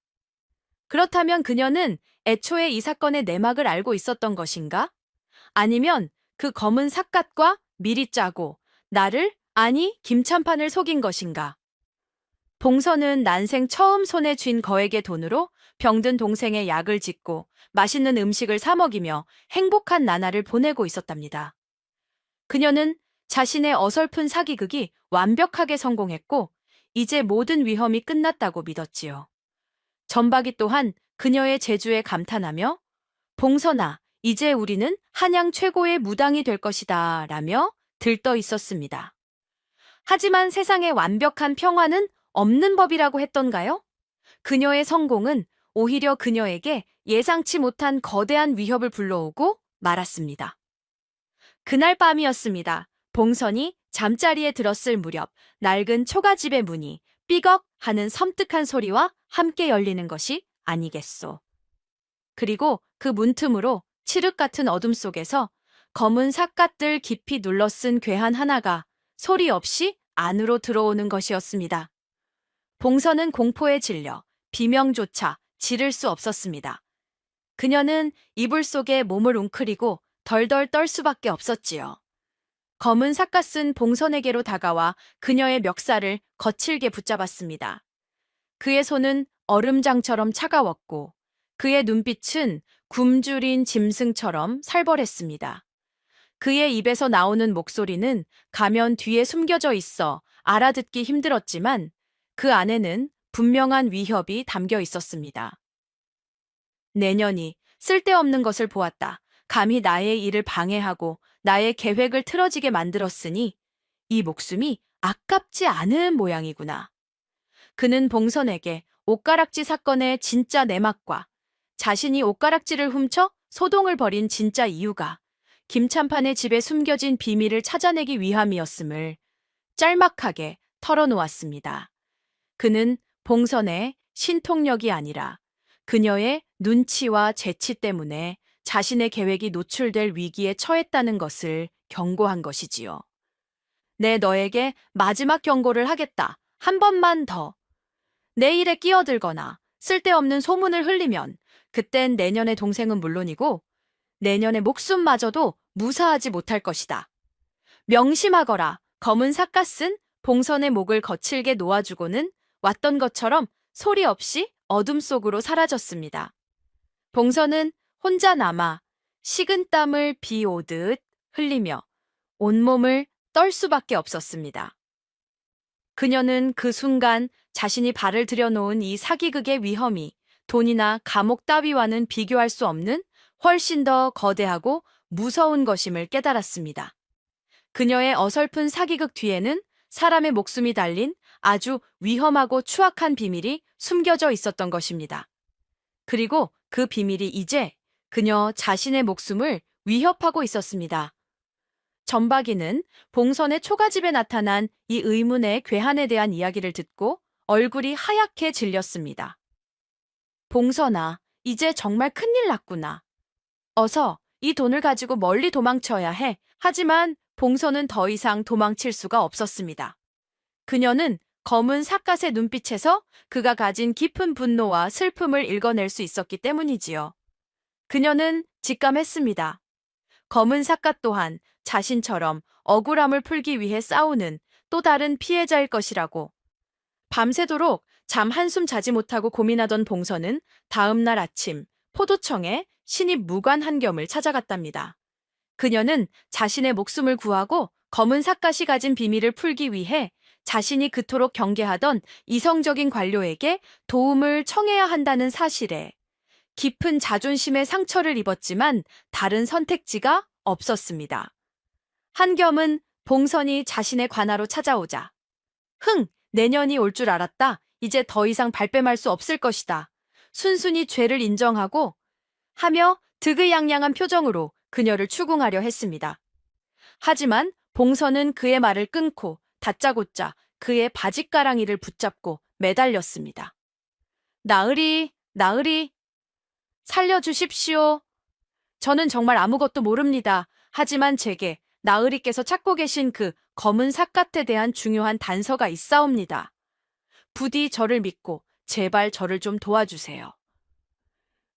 그렇다면 그녀는 애초에 이 사건의 내막을 알고 있었던 것인가? 아니면 그 검은 삿갓과 미리 짜고 나를, 아니 김찬판을 속인 것인가? 봉선은 난생 처음 손에 쥔 거액의 돈으로 병든 동생의 약을 짓고 맛있는 음식을 사 먹이며 행복한 나날을 보내고 있었답니다. 그녀는 자신의 어설픈 사기극이 완벽하게 성공했고 이제 모든 위험이 끝났다고 믿었지요. 전박이 또한 그녀의 재주에 감탄하며 봉선아, 이제 우리는 한양 최고의 무당이 될 것이다 라며 들떠 있었습니다. 하지만 세상에 완벽한 평화는 없는 법이라고 했던가요? 그녀의 성공은 오히려 그녀에게 예상치 못한 거대한 위협을 불러오고 말았습니다. 그날 밤이었습니다. 봉선이 잠자리에 들었을 무렵 낡은 초가집의 문이 삐걱 하는 섬뜩한 소리와 함께 열리는 것이 아니겠소. 그리고 그 문틈으로 칠흑 같은 어둠 속에서 검은 삿갓들 깊이 눌러쓴 괴한 하나가 소리 없이 안으로 들어오는 것이었습니다. 봉선은 공포에 질려 비명조차 지를 수 없었습니다. 그녀는 이불 속에 몸을 웅크리고 덜덜 떨 수밖에 없었지요. 검은 삿갓은 봉선에게로 다가와 그녀의 멱살을 거칠게 붙잡았습니다. 그의 손은 얼음장처럼 차가웠고 그의 눈빛은 굶주린 짐승처럼 살벌했습니다. 그의 입에서 나오는 목소리는 가면 뒤에 숨겨져 있어 알아듣기 힘들었지만 그 안에는 분명한 위협이 담겨 있었습니다. 내년이 쓸데없는 것을 보았다. 감히 나의 일을 방해하고 나의 계획을 틀어지게 만들었으니 이 목숨이 아깝지 않은 모양이구나. 그는 봉선에게 옷가락지 사건의 진짜 내막과 자신이 옷가락지를 훔쳐 소동을 벌인 진짜 이유가 김찬판의 집에 숨겨진 비밀을 찾아내기 위함이었음을 짤막하게 털어놓았습니다. 그는 봉선의 신통력이 아니라 그녀의 눈치와 재치 때문에 자신의 계획이 노출될 위기에 처했다는 것을 경고한 것이지요. 내 너에게 마지막 경고를 하겠다. 한 번만 더. 내 일에 끼어들거나 쓸데없는 소문을 흘리면 그땐 내년의 동생은 물론이고 내년의 목숨마저도 무사하지 못할 것이다. 명심하거라. 검은 삿갓은 봉선의 목을 거칠게 놓아주고는 왔던 것처럼 소리 없이 어둠 속으로 사라졌습니다. 봉선은 혼자 남아 식은땀을 비 오듯 흘리며 온몸을 떨 수밖에 없었습니다. 그녀는 그 순간 자신이 발을 들여놓은 이 사기극의 위험이 돈이나 감옥 따위와는 비교할 수 없는 훨씬 더 거대하고 무서운 것임을 깨달았습니다. 그녀의 어설픈 사기극 뒤에는 사람의 목숨이 달린 아주 위험하고 추악한 비밀이 숨겨져 있었던 것입니다. 그리고 그 비밀이 이제 그녀 자신의 목숨을 위협하고 있었습니다. 전박이는 봉선의 초가집에 나타난 이 의문의 괴한에 대한 이야기를 듣고 얼굴이 하얗게 질렸습니다. 봉선아, 이제 정말 큰일 났구나. 어서 이 돈을 가지고 멀리 도망쳐야 해. 하지만 봉선은 더 이상 도망칠 수가 없었습니다. 그녀는 검은 삿갓의 눈빛에서 그가 가진 깊은 분노와 슬픔을 읽어낼 수 있었기 때문이지요. 그녀는 직감했습니다. 검은 삿갓 또한 자신처럼 억울함을 풀기 위해 싸우는 또 다른 피해자일 것이라고. 밤새도록 잠 한숨 자지 못하고 고민하던 봉선은 다음 날 아침 포도청에 신입 무관 한겸을 찾아갔답니다. 그녀는 자신의 목숨을 구하고 검은 삿갓이 가진 비밀을 풀기 위해 자신이 그토록 경계하던 이성적인 관료에게 도움을 청해야 한다는 사실에 깊은 자존심의 상처를 입었지만 다른 선택지가 없었습니다. 한겸은 봉선이 자신의 관하로 찾아오자 내년이 올 줄 알았다. 이제 더 이상 발뺌할 수 없을 것이다. 순순히 죄를 인정하고 하며 득의양양한 표정으로 그녀를 추궁하려 했습니다. 하지만 봉선은 그의 말을 끊고 다짜고짜 그의 바짓가랑이를 붙잡고 매달렸습니다. 나으리, 살려주십시오. 저는 정말 아무것도 모릅니다. 하지만 제게 나으리께서 찾고 계신 그 검은 삿갓에 대한 중요한 단서가 있사옵니다. 부디 저를 믿고 제발 저를 좀 도와주세요.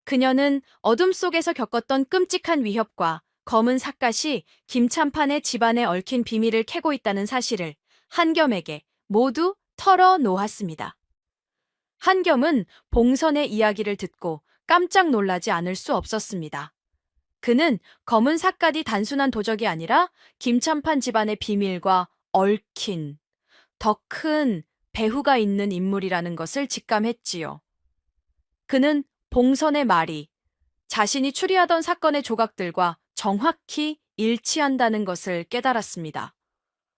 그녀는 어둠 속에서 겪었던 끔찍한 위협과 검은 삿갓이 김찬판의 집안에 얽힌 비밀을 캐고 있다는 사실을 한겸에게 모두 털어놓았습니다. 한겸은 봉선의 이야기를 듣고 깜짝 놀라지 않을 수 없었습니다. 그는 검은 삿갓이 단순한 도적이 아니라 김찬판 집안의 비밀과 얽힌 더 큰 배후가 있는 인물이라는 것을 직감했지요. 그는 봉선의 말이 자신이 추리하던 사건의 조각들과 정확히 일치한다는 것을 깨달았습니다.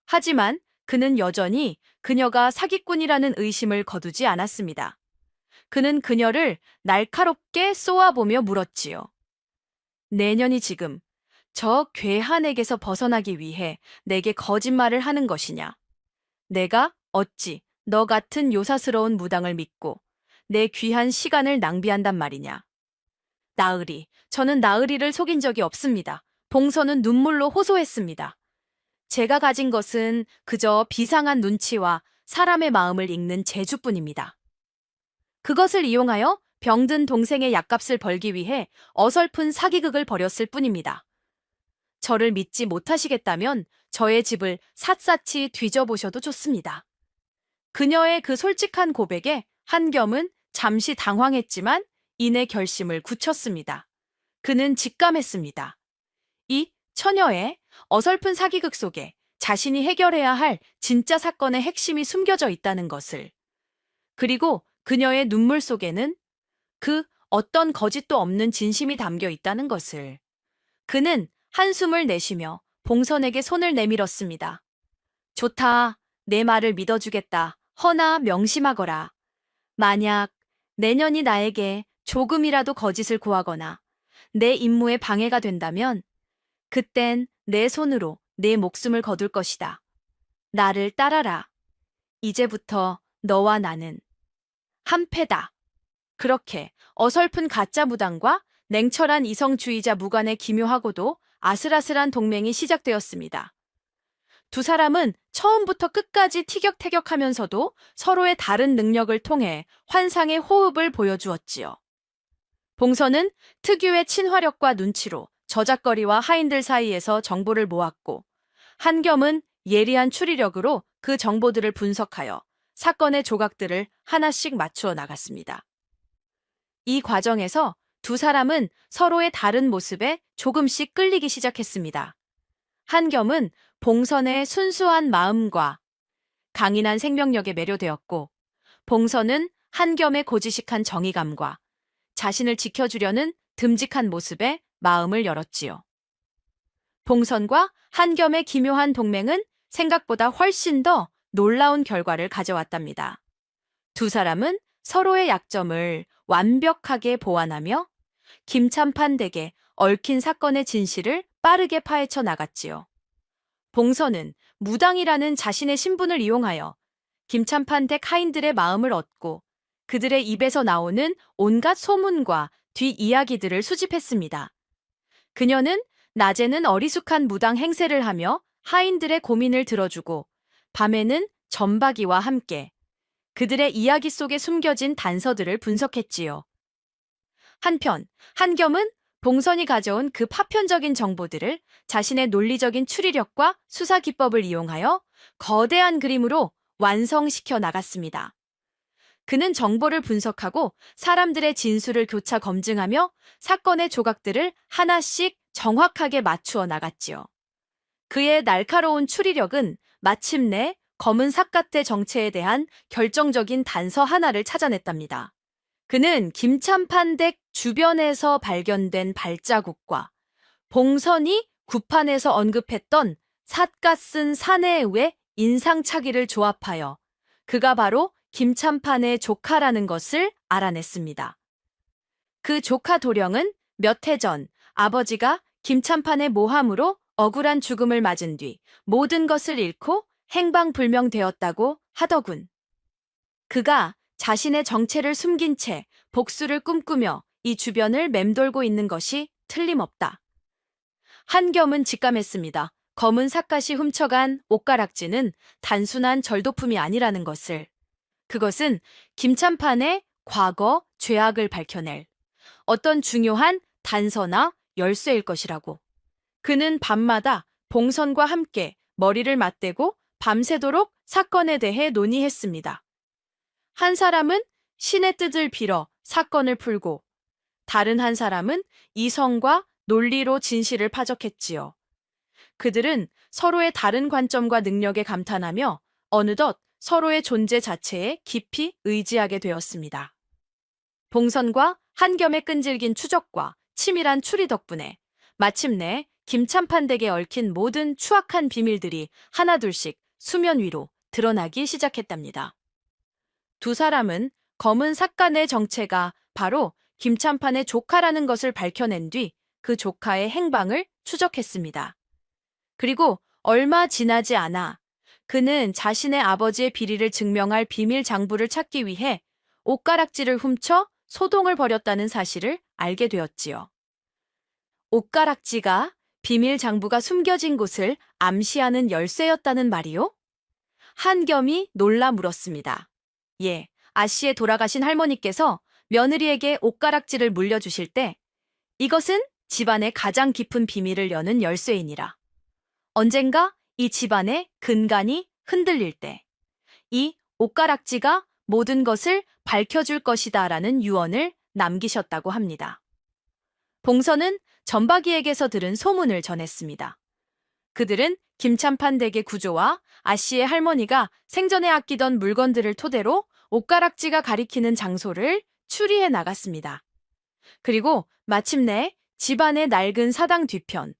하지만 그는 여전히 그녀가 사기꾼이라는 의심을 거두지 않았습니다. 그는 그녀를 날카롭게 쏘아보며 물었지요. 내년이 지금 저 괴한에게서 벗어나기 위해 내게 거짓말을 하는 것이냐? 내가 어찌 너 같은 요사스러운 무당을 믿고 내 귀한 시간을 낭비한단 말이냐? 나으리, 저는 나으리를 속인 적이 없습니다. 봉선은 눈물로 호소했습니다. 제가 가진 것은 그저 비상한 눈치와 사람의 마음을 읽는 재주뿐입니다. 그것을 이용하여 병든 동생의 약값을 벌기 위해 어설픈 사기극을 벌였을 뿐입니다. 저를 믿지 못하시겠다면 저의 집을 샅샅이 뒤져보셔도 좋습니다. 그녀의 그 솔직한 고백에 한겸은 잠시 당황했지만 이내 결심을 굳혔습니다. 그는 직감했습니다. 이 처녀의 어설픈 사기극 속에 자신이 해결해야 할 진짜 사건의 핵심이 숨겨져 있다는 것을. 그리고 그녀의 눈물 속에는 그 어떤 거짓도 없는 진심이 담겨 있다는 것을. 그는 한숨을 내쉬며 봉선에게 손을 내밀었습니다. 좋다. 내 말을 믿어주겠다. 허나 명심하거라. 만약 내년이 나에게 조금이라도 거짓을 고하거나 내 임무에 방해가 된다면 그땐 내 손으로 내 목숨을 거둘 것이다. 나를 따라라. 이제부터 너와 나는 한패다. 그렇게 어설픈 가짜 무당과 냉철한 이성주의자 무관의 기묘하고도 아슬아슬한 동맹이 시작되었습니다. 두 사람은 처음부터 끝까지 티격태격하면서도 서로의 다른 능력을 통해 환상의 호흡을 보여주었지요. 봉선은 특유의 친화력과 눈치로 저작거리와 하인들 사이에서 정보를 모았고, 한겸은 예리한 추리력으로 그 정보들을 분석하여 사건의 조각들을 하나씩 맞추어 나갔습니다. 이 과정에서 두 사람은 서로의 다른 모습에 조금씩 끌리기 시작했습니다. 한겸은 봉선의 순수한 마음과 강인한 생명력에 매료되었고, 봉선은 한겸의 고지식한 정의감과 자신을 지켜주려는 듬직한 모습에 마음을 열었지요. 봉선과 한겸의 기묘한 동맹은 생각보다 훨씬 더 놀라운 결과를 가져왔답니다. 두 사람은 서로의 약점을 완벽하게 보완하며 김참판 댁에 얽힌 사건의 진실을 빠르게 파헤쳐 나갔지요. 봉선은 무당이라는 자신의 신분을 이용하여 김참판 댁 하인들의 마음을 얻고 그들의 입에서 나오는 온갖 소문과 뒷이야기들을 수집했습니다. 그녀는 낮에는 어리숙한 무당 행세를 하며 하인들의 고민을 들어주고, 밤에는 점박이와 함께 그들의 이야기 속에 숨겨진 단서들을 분석했지요. 한편 한겸은 봉선이 가져온 그 파편적인 정보들을 자신의 논리적인 추리력과 수사 기법을 이용하여 거대한 그림으로 완성시켜 나갔습니다. 그는 정보를 분석하고 사람들의 진술을 교차 검증하며 사건의 조각들을 하나씩 정확하게 맞추어 나갔지요. 그의 날카로운 추리력은 마침내 검은 삿갓대 정체에 대한 결정적인 단서 하나를 찾아냈답니다. 그는 김참판 댁 주변에서 발견된 발자국과 봉선이 구판에서 언급했던 삿갓 쓴 사내의 인상착의를 조합하여 그가 바로 김참판의 조카라는 것을 알아냈습니다. 그 조카 도령은 몇 해 전 아버지가 김참판의 모함으로 억울한 죽음을 맞은 뒤 모든 것을 잃고 행방불명되었다고 하더군. 그가 자신의 정체를 숨긴 채 복수를 꿈꾸며 이 주변을 맴돌고 있는 것이 틀림없다. 한겸은 직감했습니다. 검은 삿갓이 훔쳐간 옷가락지는 단순한 절도품이 아니라는 것을. 그것은 김참판의 과거 죄악을 밝혀낼 어떤 중요한 단서나 열쇠일 것이라고. 그는 밤마다 봉선과 함께 머리를 맞대고 밤새도록 사건에 대해 논의했습니다. 한 사람은 신의 뜻을 빌어 사건을 풀고, 다른 한 사람은 이성과 논리로 진실을 파적했지요. 그들은 서로의 다른 관점과 능력에 감탄하며 어느덧 서로의 존재 자체에 깊이 의지하게 되었습니다. 봉선과 한겸의 끈질긴 추적과 치밀한 추리 덕분에 마침내 김참판 댁에 얽힌 모든 추악한 비밀들이 하나둘씩 수면 위로 드러나기 시작했답니다. 두 사람은 검은 삿간의 정체가 바로 김참판의 조카라는 것을 밝혀낸 뒤 그 조카의 행방을 추적했습니다. 그리고 얼마 지나지 않아 그는 자신의 아버지의 비리를 증명할 비밀 장부를 찾기 위해 옷가락지를 훔쳐 소동을 벌였다는 사실을 알게 되었지요. 옷가락지가 비밀 장부가 숨겨진 곳을 암시하는 열쇠였다는 말이요? 한겸이 놀라 물었습니다. 예, 아씨의 돌아가신 할머니께서 며느리에게 옷가락지를 물려주실 때 이것은 집안의 가장 깊은 비밀을 여는 열쇠이니라. 언젠가 이 집안의 근간이 흔들릴 때 이 옷가락지가 모든 것을 밝혀줄 것이다 라는 유언을 남기셨다고 합니다. 봉선은 전박이에게서 들은 소문을 전했습니다. 그들은 김참판 댁의 구조와 아씨의 할머니가 생전에 아끼던 물건들을 토대로 옷가락지가 가리키는 장소를 추리해 나갔습니다. 그리고 마침내 집안의 낡은 사당 뒤편,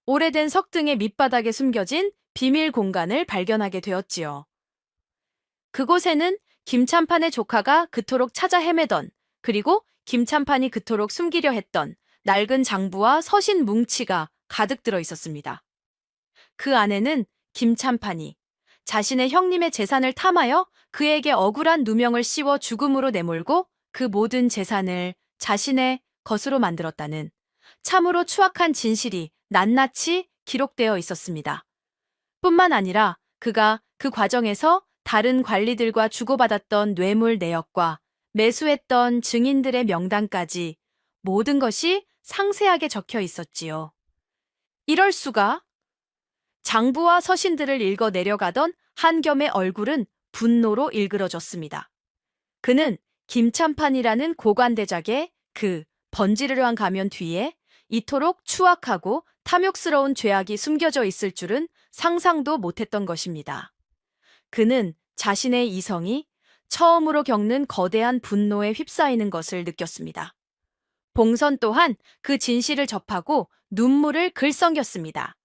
오래된 석등의 밑바닥에 숨겨진 비밀 공간을 발견하게 되었지요. 그곳에는 김참판의 조카가 그토록 찾아 헤매던, 그리고 김참판이 그토록 숨기려 했던 낡은 장부와 서신 뭉치가 가득 들어 있었습니다. 그 안에는 김참판이 자신의 형님의 재산을 탐하여 그에게 억울한 누명을 씌워 죽음으로 내몰고 그 모든 재산을 자신의 것으로 만들었다는 참으로 추악한 진실이 낱낱이 기록되어 있었습니다. 뿐만 아니라 그가 그 과정에서 다른 관리들과 주고받았던 뇌물 내역과 매수했던 증인들의 명단까지 모든 것이 상세하게 적혀 있었지요. 이럴 수가. 장부와 서신들을 읽어 내려가던 한겸의 얼굴은 분노로 일그러졌습니다. 그는 김참판이라는 고관대작의 그 번지르르한 가면 뒤에 이토록 추악하고 탐욕스러운 죄악이 숨겨져 있을 줄은 상상도 못했던 것입니다. 그는 자신의 이성이 처음으로 겪는 거대한 분노에 휩싸이는 것을 느꼈습니다. 봉선 또한 그 진실을 접하고 눈물을 글썽였습니다.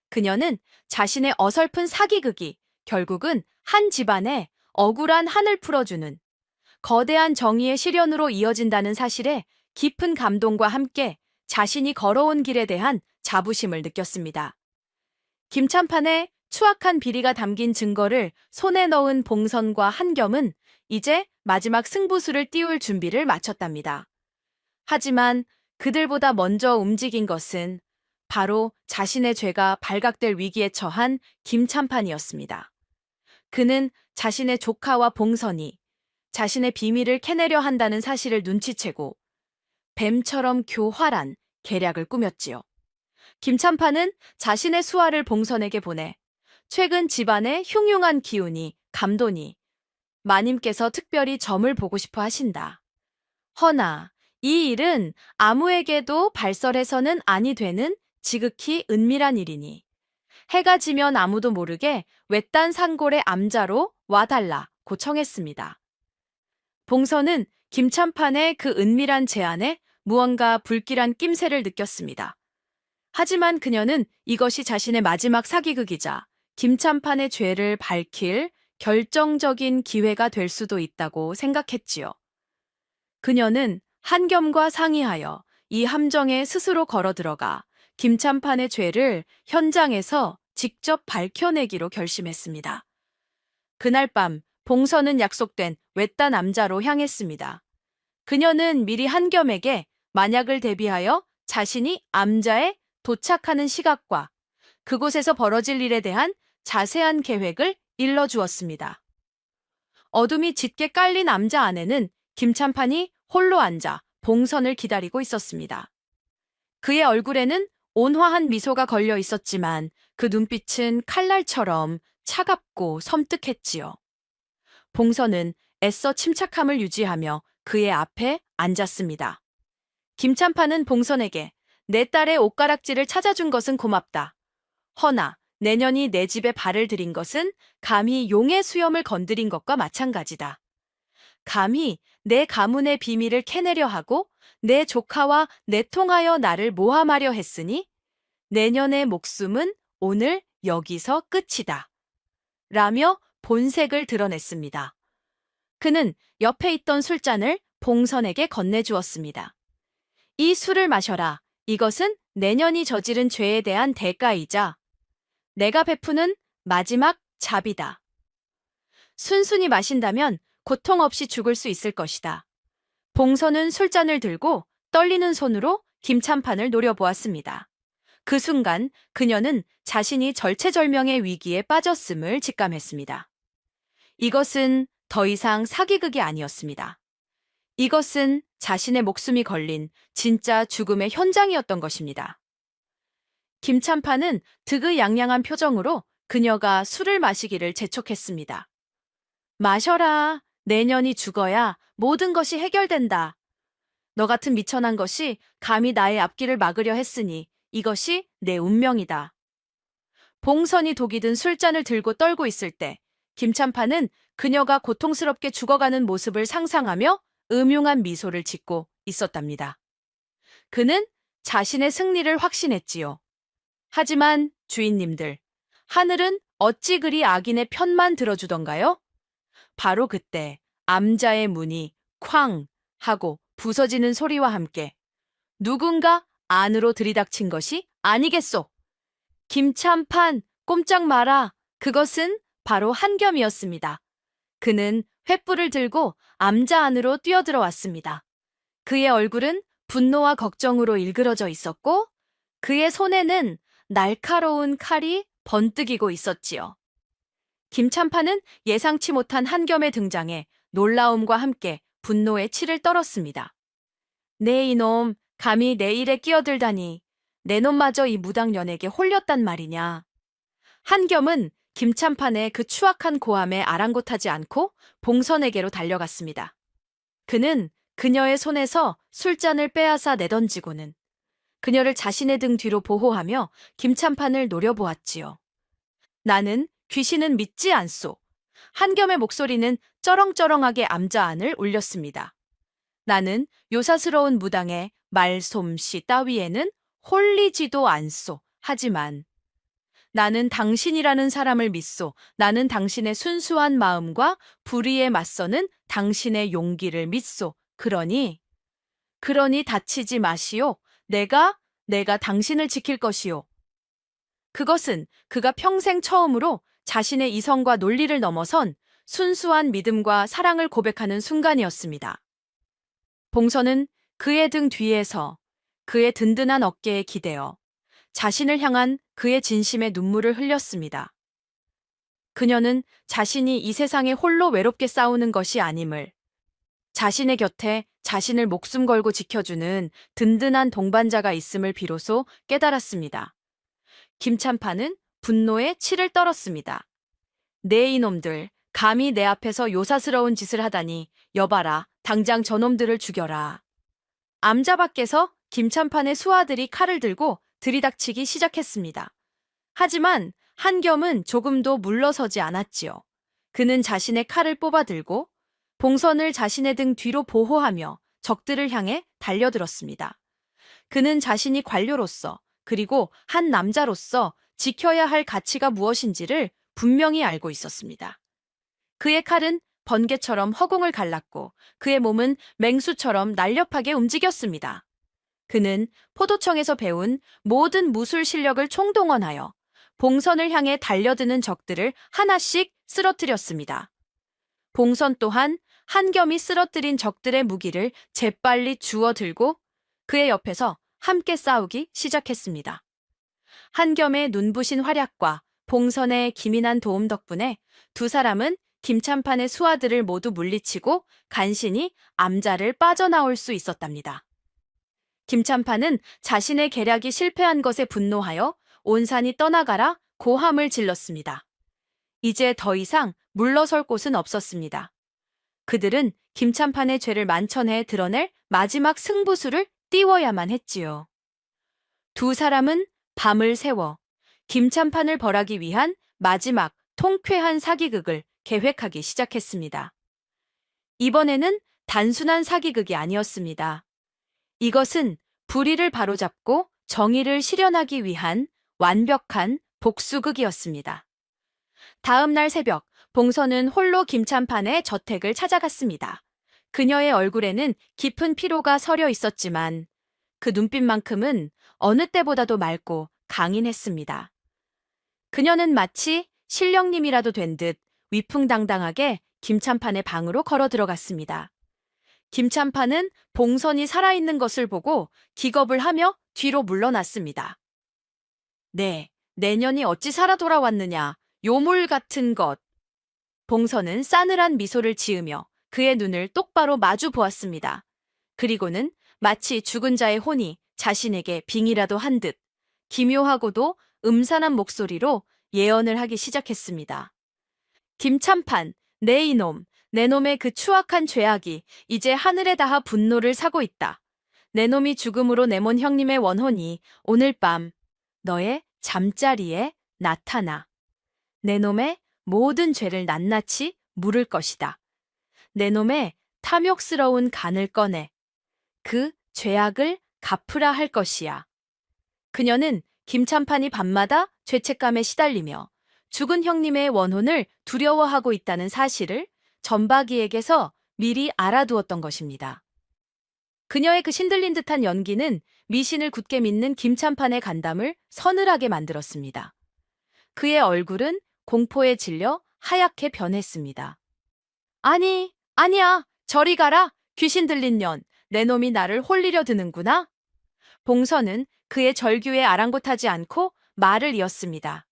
그녀는 자신의 어설픈 사기극이 결국은 한 집안의 억울한 한을 풀어주는 거대한 정의의 실현으로 이어진다는 사실에 깊은 감동과 함께 자신이 걸어온 길에 대한 자부심을 느꼈습니다. 김참판의 추악한 비리가 담긴 증거를 손에 넣은 봉선과 한겸은 이제 마지막 승부수를 띄울 준비를 마쳤답니다. 하지만 그들보다 먼저 움직인 것은 바로 자신의 죄가 발각될 위기에 처한 김참판이었습니다. 그는 자신의 조카와 봉선이 자신의 비밀을 캐내려 한다는 사실을 눈치채고 뱀처럼 교활한 계략을 꾸몄지요. 김참판은 자신의 수하를 봉선에게 보내 최근 집안의 흉흉한 기운이 감도니 마님께서 특별히 점을 보고 싶어 하신다. 허나 이 일은 아무에게도 발설해서는 아니 되는 지극히 은밀한 일이니 해가 지면 아무도 모르게 외딴 산골의 암자로 와달라고 청했습니다. 봉선은 김참판의 그 은밀한 제안에 무언가 불길한 낌새를 느꼈습니다. 하지만 그녀는 이것이 자신의 마지막 사기극이자 김참판의 죄를 밝힐 결정적인 기회가 될 수도 있다고 생각했지요. 그녀는 한겸과 상의하여 이 함정에 스스로 걸어 들어가 김참판의 죄를 현장에서 직접 밝혀내기로 결심했습니다. 그날 밤 봉선은 약속된 외딴 암자로 향했습니다. 그녀는 미리 한겸에게 만약을 대비하여 자신이 암자에 도착하는 시각과 그곳에서 벌어질 일에 대한 자세한 계획을 일러주었습니다. 어둠이 짙게 깔린 암자 안에는 김참판이 홀로 앉아 봉선을 기다리고 있었습니다. 그의 얼굴에는 온화한 미소가 걸려 있었지만 그 눈빛은 칼날처럼 차갑고 섬뜩했지요. 봉선은 애써 침착함을 유지하며 그의 앞에 앉았습니다. 김참판은 봉선에게 내 딸의 옷가락질을 찾아준 것은 고맙다. 허나 내년이 내 집에 발을 들인 것은 감히 용의 수염을 건드린 것과 마찬가지다. 감히 내 가문의 비밀을 캐내려 하고 내 조카와 내통하여 나를 모함하려 했으니 내년의 목숨은 오늘 여기서 끝이다. 라며 본색을 드러냈습니다. 그는 옆에 있던 술잔을 봉선에게 건네주었습니다. 이 술을 마셔라. 이것은 내년이 저지른 죄에 대한 대가이자 내가 베푸는 마지막 잡이다. 순순히 마신다면 고통 없이 죽을 수 있을 것이다. 봉선은 술잔을 들고 떨리는 손으로 김참판을 노려보았습니다. 그 순간 그녀는 자신이 절체절명의 위기에 빠졌음을 직감했습니다. 이것은 더 이상 사기극이 아니었습니다. 이것은 자신의 목숨이 걸린 진짜 죽음의 현장이었던 것입니다. 김참판은 득의양양한 표정으로 그녀가 술을 마시기를 재촉했습니다. 마셔라. 내년이 죽어야 모든 것이 해결된다. 너 같은 미천한 것이 감히 나의 앞길을 막으려 했으니 이것이 내 운명이다. 봉선이 독이 든 술잔을 들고 떨고 있을 때 김참판은 그녀가 고통스럽게 죽어가는 모습을 상상하며 음흉한 미소를 짓고 있었답니다. 그는 자신의 승리를 확신했지요. 하지만 주인님들, 하늘은 어찌 그리 악인의 편만 들어주던가요? 바로 그때 암자의 문이 쾅 하고 부서지는 소리와 함께 누군가 안으로 들이닥친 것이 아니겠소. 김참판, 꼼짝 마라. 그것은 바로 한겸이었습니다. 그는 횃불을 들고 암자 안으로 뛰어들어왔습니다. 그의 얼굴은 분노와 걱정으로 일그러져 있었고 그의 손에는 날카로운 칼이 번뜩이고 있었지요. 김찬판은 예상치 못한 한겸의 등장에 놀라움과 함께 분노의 치를 떨었습니다. 네 이놈, 감히 내 일에 끼어들다니. 내 놈마저 이 무당년에게 홀렸단 말이냐. 한겸은 김찬판의 그 추악한 고함에 아랑곳하지 않고 봉선에게로 달려갔습니다. 그는 그녀의 손에서 술잔을 빼앗아 내던지고는 그녀를 자신의 등 뒤로 보호하며 김찬판을 노려보았지요. 나는 귀신은 믿지 않소. 한겸의 목소리는 쩌렁쩌렁하게 암자안을 울렸습니다. 나는 요사스러운 무당의 말솜씨 따위에는 홀리지도 않소. 하지만 나는 당신이라는 사람을 믿소. 나는 당신의 순수한 마음과 불의에 맞서는 당신의 용기를 믿소. 그러니 다치지 마시오. 내가 당신을 지킬 것이오. 그것은 그가 평생 처음으로 자신의 이성과 논리를 넘어선 순수한 믿음과 사랑을 고백하는 순간이었습니다. 봉선은 그의 등 뒤에서 그의 든든한 어깨에 기대어 자신을 향한 그의 진심의 눈물을 흘렸습니다. 그녀는 자신이 이 세상에 홀로 외롭게 싸우는 것이 아님을, 자신의 곁에 자신을 목숨 걸고 지켜주는 든든한 동반자가 있음을 비로소 깨달았습니다. 김찬판은 분노에 치를 떨었습니다. 네 이놈들, 감히 내 앞에서 요사스러운 짓을 하다니. 여봐라, 당장 저놈들을 죽여라. 암자 밖에서 김찬판의 수하들이 칼을 들고 들이닥치기 시작했습니다. 하지만 한겸은 조금도 물러서지 않았지요. 그는 자신의 칼을 뽑아들고 봉선을 자신의 등 뒤로 보호하며 적들을 향해 달려들었습니다. 그는 자신이 관료로서 그리고 한 남자로서 지켜야 할 가치가 무엇인지를 분명히 알고 있었습니다. 그의 칼은 번개처럼 허공을 갈랐고 그의 몸은 맹수처럼 날렵하게 움직였습니다. 그는 포도청에서 배운 모든 무술 실력을 총동원하여 봉선을 향해 달려드는 적들을 하나씩 쓰러뜨렸습니다. 봉선 또한 한겸이 쓰러뜨린 적들의 무기를 재빨리 주워 들고 그의 옆에서 함께 싸우기 시작했습니다. 한겸의 눈부신 활약과 봉선의 기민한 도움 덕분에 두 사람은 김찬판의 수하들을 모두 물리치고 간신히 암자를 빠져나올 수 있었답니다. 김찬판은 자신의 계략이 실패한 것에 분노하여 온산이 떠나가라 고함을 질렀습니다. 이제 더 이상 물러설 곳은 없었습니다. 그들은 김찬판의 죄를 만천해 드러낼 마지막 승부수를 띄워야만 했지요. 두 사람은 밤을 새워 김찬판을 벌하기 위한 마지막 통쾌한 사기극을 계획하기 시작했습니다. 이번에는 단순한 사기극이 아니었습니다. 이것은 불의를 바로잡고 정의를 실현하기 위한 완벽한 복수극이었습니다. 다음 날 새벽, 봉선은 홀로 김찬판의 저택을 찾아갔습니다. 그녀의 얼굴에는 깊은 피로가 서려 있었지만 그 눈빛만큼은 어느 때보다도 맑고 강인했습니다. 그녀는 마치 신령님이라도 된 듯 위풍당당하게 김찬판의 방으로 걸어 들어갔습니다. 김찬판은 봉선이 살아있는 것을 보고 기겁을 하며 뒤로 물러났습니다. 네, 내년이 어찌 살아 돌아왔느냐, 요물 같은 것. 봉선은 싸늘한 미소를 지으며 그의 눈을 똑바로 마주 보았습니다. 그리고는 마치 죽은 자의 혼이 자신에게 빙이라도 한 듯 기묘하고도 음산한 목소리로 예언을 하기 시작했습니다. 김찬판, 내 이놈, 내 놈의 그 추악한 죄악이 이제 하늘에 닿아 분노를 사고 있다. 내 놈이 죽음으로 내몬 형님의 원혼이 오늘 밤 너의 잠자리에 나타나. 내 놈의 모든 죄를 낱낱이 물을 것이다. 내 놈의 탐욕스러운 간을 꺼내 그 죄악을 갚으라 할 것이야. 그녀는 김찬판이 밤마다 죄책감에 시달리며 죽은 형님의 원혼을 두려워하고 있다는 사실을 전박이에게서 미리 알아두었던 것입니다. 그녀의 그 신들린 듯한 연기는 미신을 굳게 믿는 김찬판의 간담을 서늘하게 만들었습니다. 그의 얼굴은 공포에 질려 하얗게 변했습니다. 아니야, 저리 가라, 귀신 들린 년, 내 놈이 나를 홀리려 드는구나. 봉선은 그의 절규에 아랑곳하지 않고 말을 이었습니다.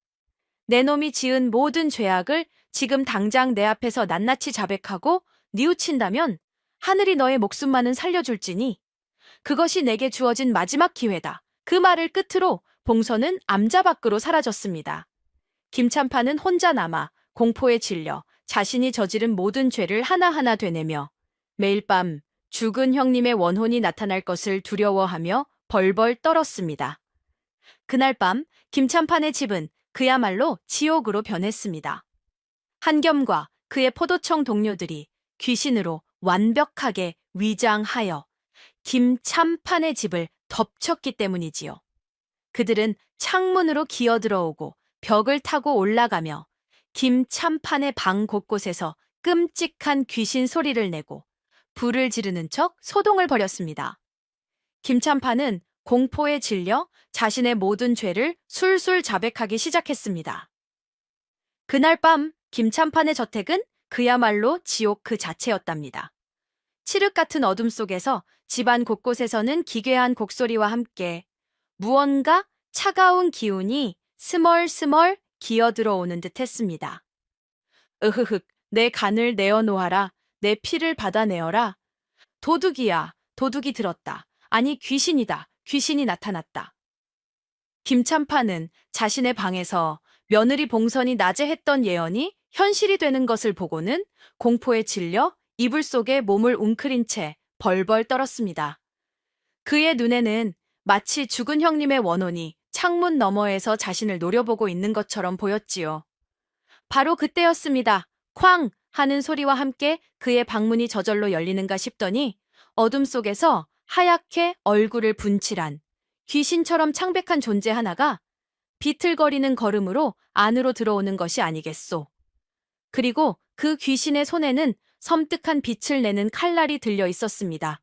내 놈이 지은 모든 죄악을 지금 당장 내 앞에서 낱낱이 자백하고 뉘우친다면 하늘이 너의 목숨만은 살려줄지니 그것이 내게 주어진 마지막 기회다. 그 말을 끝으로 봉선은 암자 밖으로 사라졌습니다. 김찬파는 혼자 남아 공포에 질려 자신이 저지른 모든 죄를 하나하나 되뇌며 매일 밤 죽은 형님의 원혼이 나타날 것을 두려워하며 벌벌 떨었습니다. 그날 밤 김찬판의 집은 그야말로 지옥으로 변했습니다. 한겸과 그의 포도청 동료들이 귀신으로 완벽하게 위장하여 김찬판의 집을 덮쳤기 때문이지요. 그들은 창문으로 기어들어오고 벽을 타고 올라가며 김찬판의 방 곳곳에서 끔찍한 귀신 소리를 내고 불을 지르는 척 소동을 벌였습니다. 김찬판은 공포에 질려 자신의 모든 죄를 술술 자백하기 시작했습니다. 그날 밤 김찬판의 저택은 그야말로 지옥 그 자체였답니다. 칠흑 같은 어둠 속에서 집안 곳곳에서는 기괴한 곡소리와 함께 무언가 차가운 기운이 스멀스멀 기어들어오는 듯 했습니다. 으흐흑, 내 간을 내어놓아라. 내 피를 받아내어라. 도둑이야, 도둑이 들었다. 아니, 귀신이다. 귀신이 나타났다. 김찬파는 자신의 방에서 며느리 봉선이 낮에 했던 예언이 현실이 되는 것을 보고는 공포에 질려 이불 속에 몸을 웅크린 채 벌벌 떨었습니다. 그의 눈에는 마치 죽은 형님의 원혼이 창문 너머에서 자신을 노려보고 있는 것처럼 보였지요. 바로 그때였습니다. 쾅! 하는 소리와 함께 그의 방문이 저절로 열리는가 싶더니 어둠 속에서 하얗게 얼굴을 분칠한 귀신처럼 창백한 존재 하나가 비틀거리는 걸음으로 안으로 들어오는 것이 아니겠소. 그리고 그 귀신의 손에는 섬뜩한 빛을 내는 칼날이 들려 있었습니다.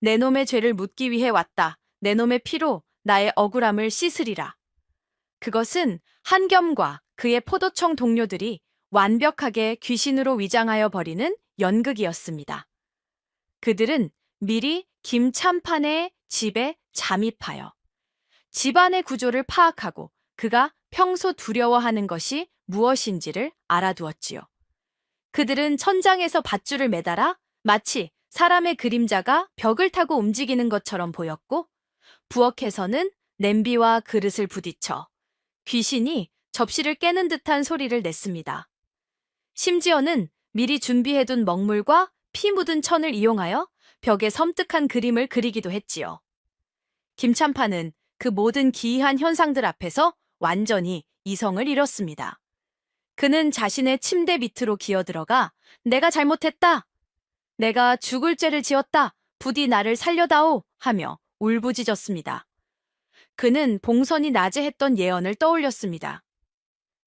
내 놈의 죄를 묻기 위해 왔다. 내 놈의 피로 나의 억울함을 씻으리라. 그것은 한겸과 그의 포도청 동료들이 완벽하게 귀신으로 위장하여 버리는 연극이었습니다. 그들은 미리 김찬판의 집에 잠입하여 집안의 구조를 파악하고 그가 평소 두려워하는 것이 무엇인지를 알아두었지요. 그들은 천장에서 밧줄을 매달아 마치 사람의 그림자가 벽을 타고 움직이는 것처럼 보였고 부엌에서는 냄비와 그릇을 부딪혀 귀신이 접시를 깨는 듯한 소리를 냈습니다. 심지어는 미리 준비해둔 먹물과 피 묻은 천을 이용하여 벽에 섬뜩한 그림을 그리기도 했지요. 김찬파는 그 모든 기이한 현상들 앞에서 완전히 이성을 잃었습니다. 그는 자신의 침대 밑으로 기어들어가 내가 잘못했다. 내가 죽을 죄를 지었다. 부디 나를 살려다오 하며 울부짖었습니다. 그는 봉선이 낮에 했던 예언을 떠올렸습니다.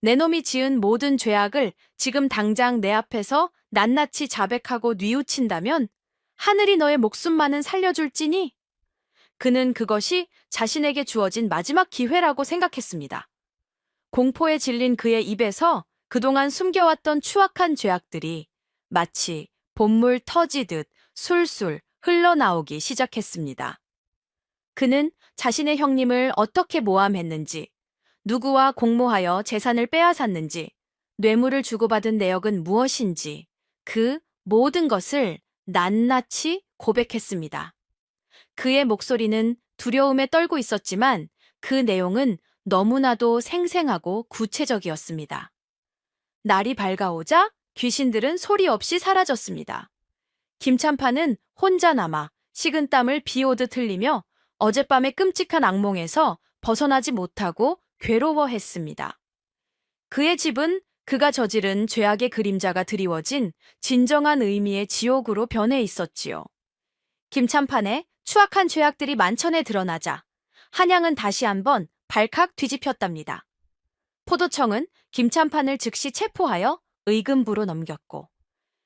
내 놈이 지은 모든 죄악을 지금 당장 내 앞에서 낱낱이 자백하고 뉘우친다면 하늘이 너의 목숨만은 살려줄지니? 그는 그것이 자신에게 주어진 마지막 기회라고 생각했습니다. 공포에 질린 그의 입에서 그동안 숨겨왔던 추악한 죄악들이 마치 봇물 터지듯 술술 흘러나오기 시작했습니다. 그는 자신의 형님을 어떻게 모함했는지, 누구와 공모하여 재산을 빼앗았는지, 뇌물을 주고받은 내역은 무엇인지 그 모든 것을 낱낱이 고백했습니다. 그의 목소리는 두려움에 떨고 있었지만 그 내용은 너무나도 생생하고 구체적이었습니다. 날이 밝아오자 귀신들은 소리 없이 사라졌습니다. 김찬파는 혼자 남아 식은땀을 비오듯 흘리며 어젯밤의 끔찍한 악몽에서 벗어나지 못하고 괴로워했습니다. 그의 집은 그가 저지른 죄악의 그림자가 드리워진 진정한 의미의 지옥으로 변해 있었지요. 김찬판의 추악한 죄악들이 만천에 드러나자 한양은 다시 한번 발칵 뒤집혔답니다. 포도청은 김찬판을 즉시 체포하여 의금부로 넘겼고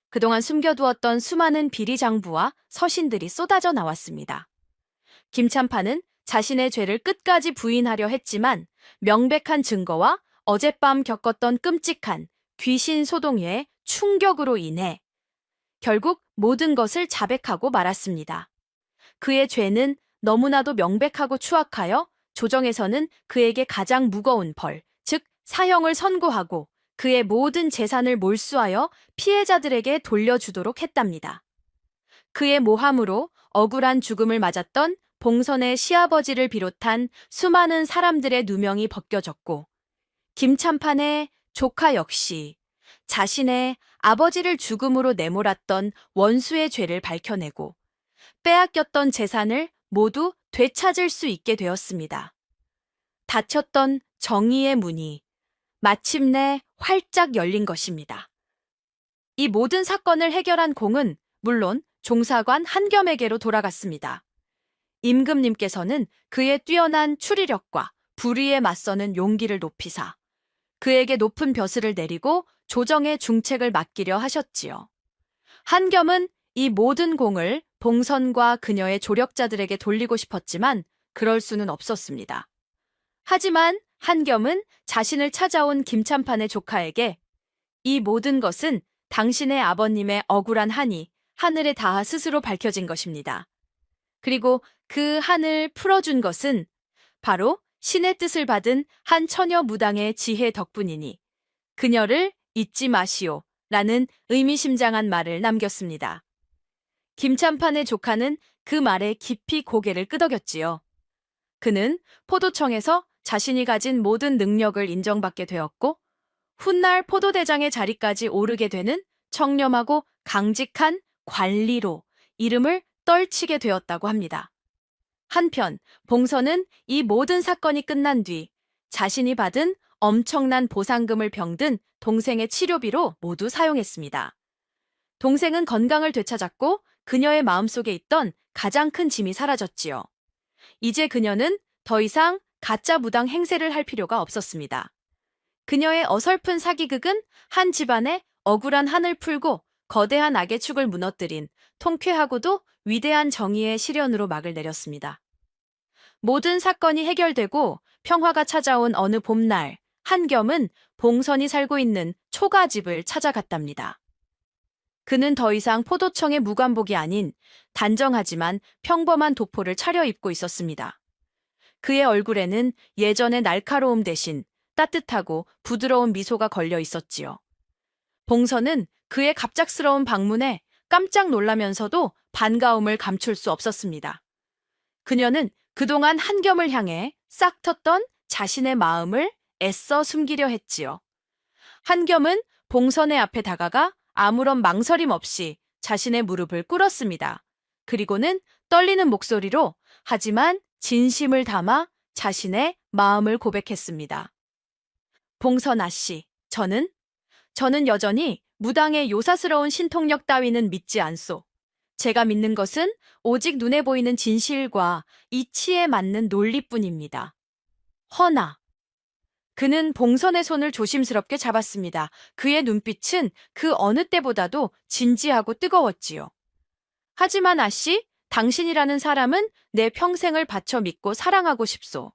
그동안 숨겨두었던 수많은 비리장부와 서신들이 쏟아져 나왔습니다. 김찬판은 자신의 죄를 끝까지 부인하려 했지만 명백한 증거와 어젯밤 겪었던 끔찍한 귀신 소동의 충격으로 인해 결국 모든 것을 자백하고 말았습니다. 그의 죄는 너무나도 명백하고 추악하여 조정에서는 그에게 가장 무거운 벌, 즉 사형을 선고하고 그의 모든 재산을 몰수하여 피해자들에게 돌려주도록 했답니다. 그의 모함으로 억울한 죽음을 맞았던 봉선의 시아버지를 비롯한 수많은 사람들의 누명이 벗겨졌고, 김참판의 조카 역시 자신의 아버지를 죽음으로 내몰았던 원수의 죄를 밝혀내고 빼앗겼던 재산을 모두 되찾을 수 있게 되었습니다. 닫혔던 정의의 문이 마침내 활짝 열린 것입니다. 이 모든 사건을 해결한 공은 물론 종사관 한겸에게로 돌아갔습니다. 임금님께서는 그의 뛰어난 추리력과 불의에 맞서는 용기를 높이사 그에게 높은 벼슬을 내리고 조정의 중책을 맡기려 하셨지요. 한겸은 이 모든 공을 봉선과 그녀의 조력자들에게 돌리고 싶었지만 그럴 수는 없었습니다. 하지만 한겸은 자신을 찾아온 김참판의 조카에게 이 모든 것은 당신의 아버님의 억울한 한이 하늘에 닿아 스스로 밝혀진 것입니다. 그리고 그 한을 풀어준 것은 바로 신의 뜻을 받은 한 처녀 무당의 지혜 덕분이니 그녀를 잊지 마시오 라는 의미심장한 말을 남겼습니다. 김참판의 조카는 그 말에 깊이 고개를 끄덕였지요. 그는 포도청에서 자신이 가진 모든 능력을 인정받게 되었고 훗날 포도대장의 자리까지 오르게 되는 청렴하고 강직한 관리로 이름을 떨치게 되었다고 합니다. 한편 봉선은 이 모든 사건이 끝난 뒤 자신이 받은 엄청난 보상금을 병든 동생의 치료비로 모두 사용했습니다. 동생은 건강을 되찾았고 그녀의 마음속에 있던 가장 큰 짐이 사라졌지요. 이제 그녀는 더 이상 가짜 무당 행세를 할 필요가 없었습니다. 그녀의 어설픈 사기극은 한 집안의 억울한 한을 풀고 거대한 악의 축을 무너뜨린 통쾌하고도 위대한 정의의 실현으로 막을 내렸습니다. 모든 사건이 해결되고 평화가 찾아온 어느 봄날, 한겸은 봉선이 살고 있는 초가집을 찾아갔답니다. 그는 더 이상 포도청의 무관복이 아닌 단정하지만 평범한 도포를 차려입고 있었습니다. 그의 얼굴에는 예전의 날카로움 대신 따뜻하고 부드러운 미소가 걸려 있었지요. 봉선은 그의 갑작스러운 방문에 깜짝 놀라면서도 반가움을 감출 수 없었습니다. 그녀는 그동안 한겸을 향해 싹 텄던 자신의 마음을 애써 숨기려 했지요. 한겸은 봉선의 앞에 다가가 아무런 망설임 없이 자신의 무릎을 꿇었습니다. 그리고는 떨리는 목소리로 하지만 진심을 담아 자신의 마음을 고백했습니다. 봉선아 씨, 저는 여전히 무당의 요사스러운 신통력 따위는 믿지 않소. 제가 믿는 것은 오직 눈에 보이는 진실과 이치에 맞는 논리뿐입니다. 허나, 그는 봉선의 손을 조심스럽게 잡았습니다. 그의 눈빛은 그 어느 때보다도 진지하고 뜨거웠지요. 하지만 아씨, 당신이라는 사람은 내 평생을 바쳐 믿고 사랑하고 싶소.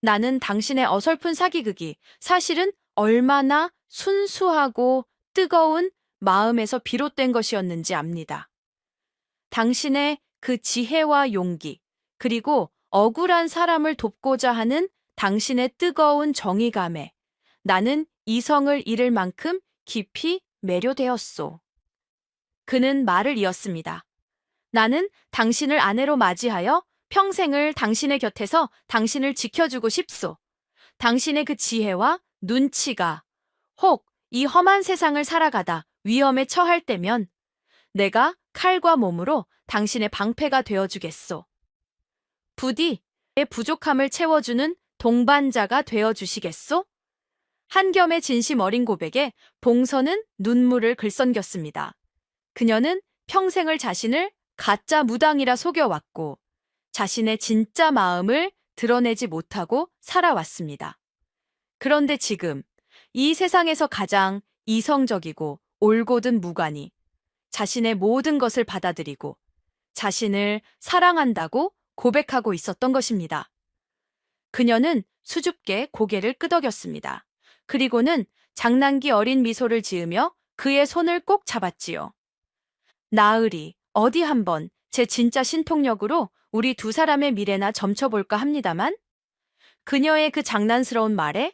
나는 당신의 어설픈 사기극이 사실은 얼마나 순수하고 뜨거운 마음에서 비롯된 것이었는지 압니다. 당신의 그 지혜와 용기, 그리고 억울한 사람을 돕고자 하는 당신의 뜨거운 정의감에 나는 이성을 잃을 만큼 깊이 매료되었소. 그는 말을 이었습니다. 나는 당신을 아내로 맞이하여 평생을 당신의 곁에서 당신을 지켜주고 싶소. 당신의 그 지혜와 눈치가 혹 이 험한 세상을 살아가다 위험에 처할 때면 내가 칼과 몸으로 당신의 방패가 되어주겠소. 부디 내 부족함을 채워주는 동반자가 되어주시겠소? 한겸의 진심 어린 고백에 봉선은 눈물을 글썽겼습니다. 그녀는 평생을 자신을 가짜 무당이라 속여왔고 자신의 진짜 마음을 드러내지 못하고 살아왔습니다. 그런데 지금 이 세상에서 가장 이성적이고 올곧은 무관이 자신의 모든 것을 받아들이고 자신을 사랑한다고 고백하고 있었던 것입니다. 그녀는 수줍게 고개를 끄덕였습니다. 그리고는 장난기 어린 미소를 지으며 그의 손을 꼭 잡았지요. 나으리, 어디 한번 제 진짜 신통력으로 우리 두 사람의 미래나 점쳐볼까 합니다만? 그녀의 그 장난스러운 말에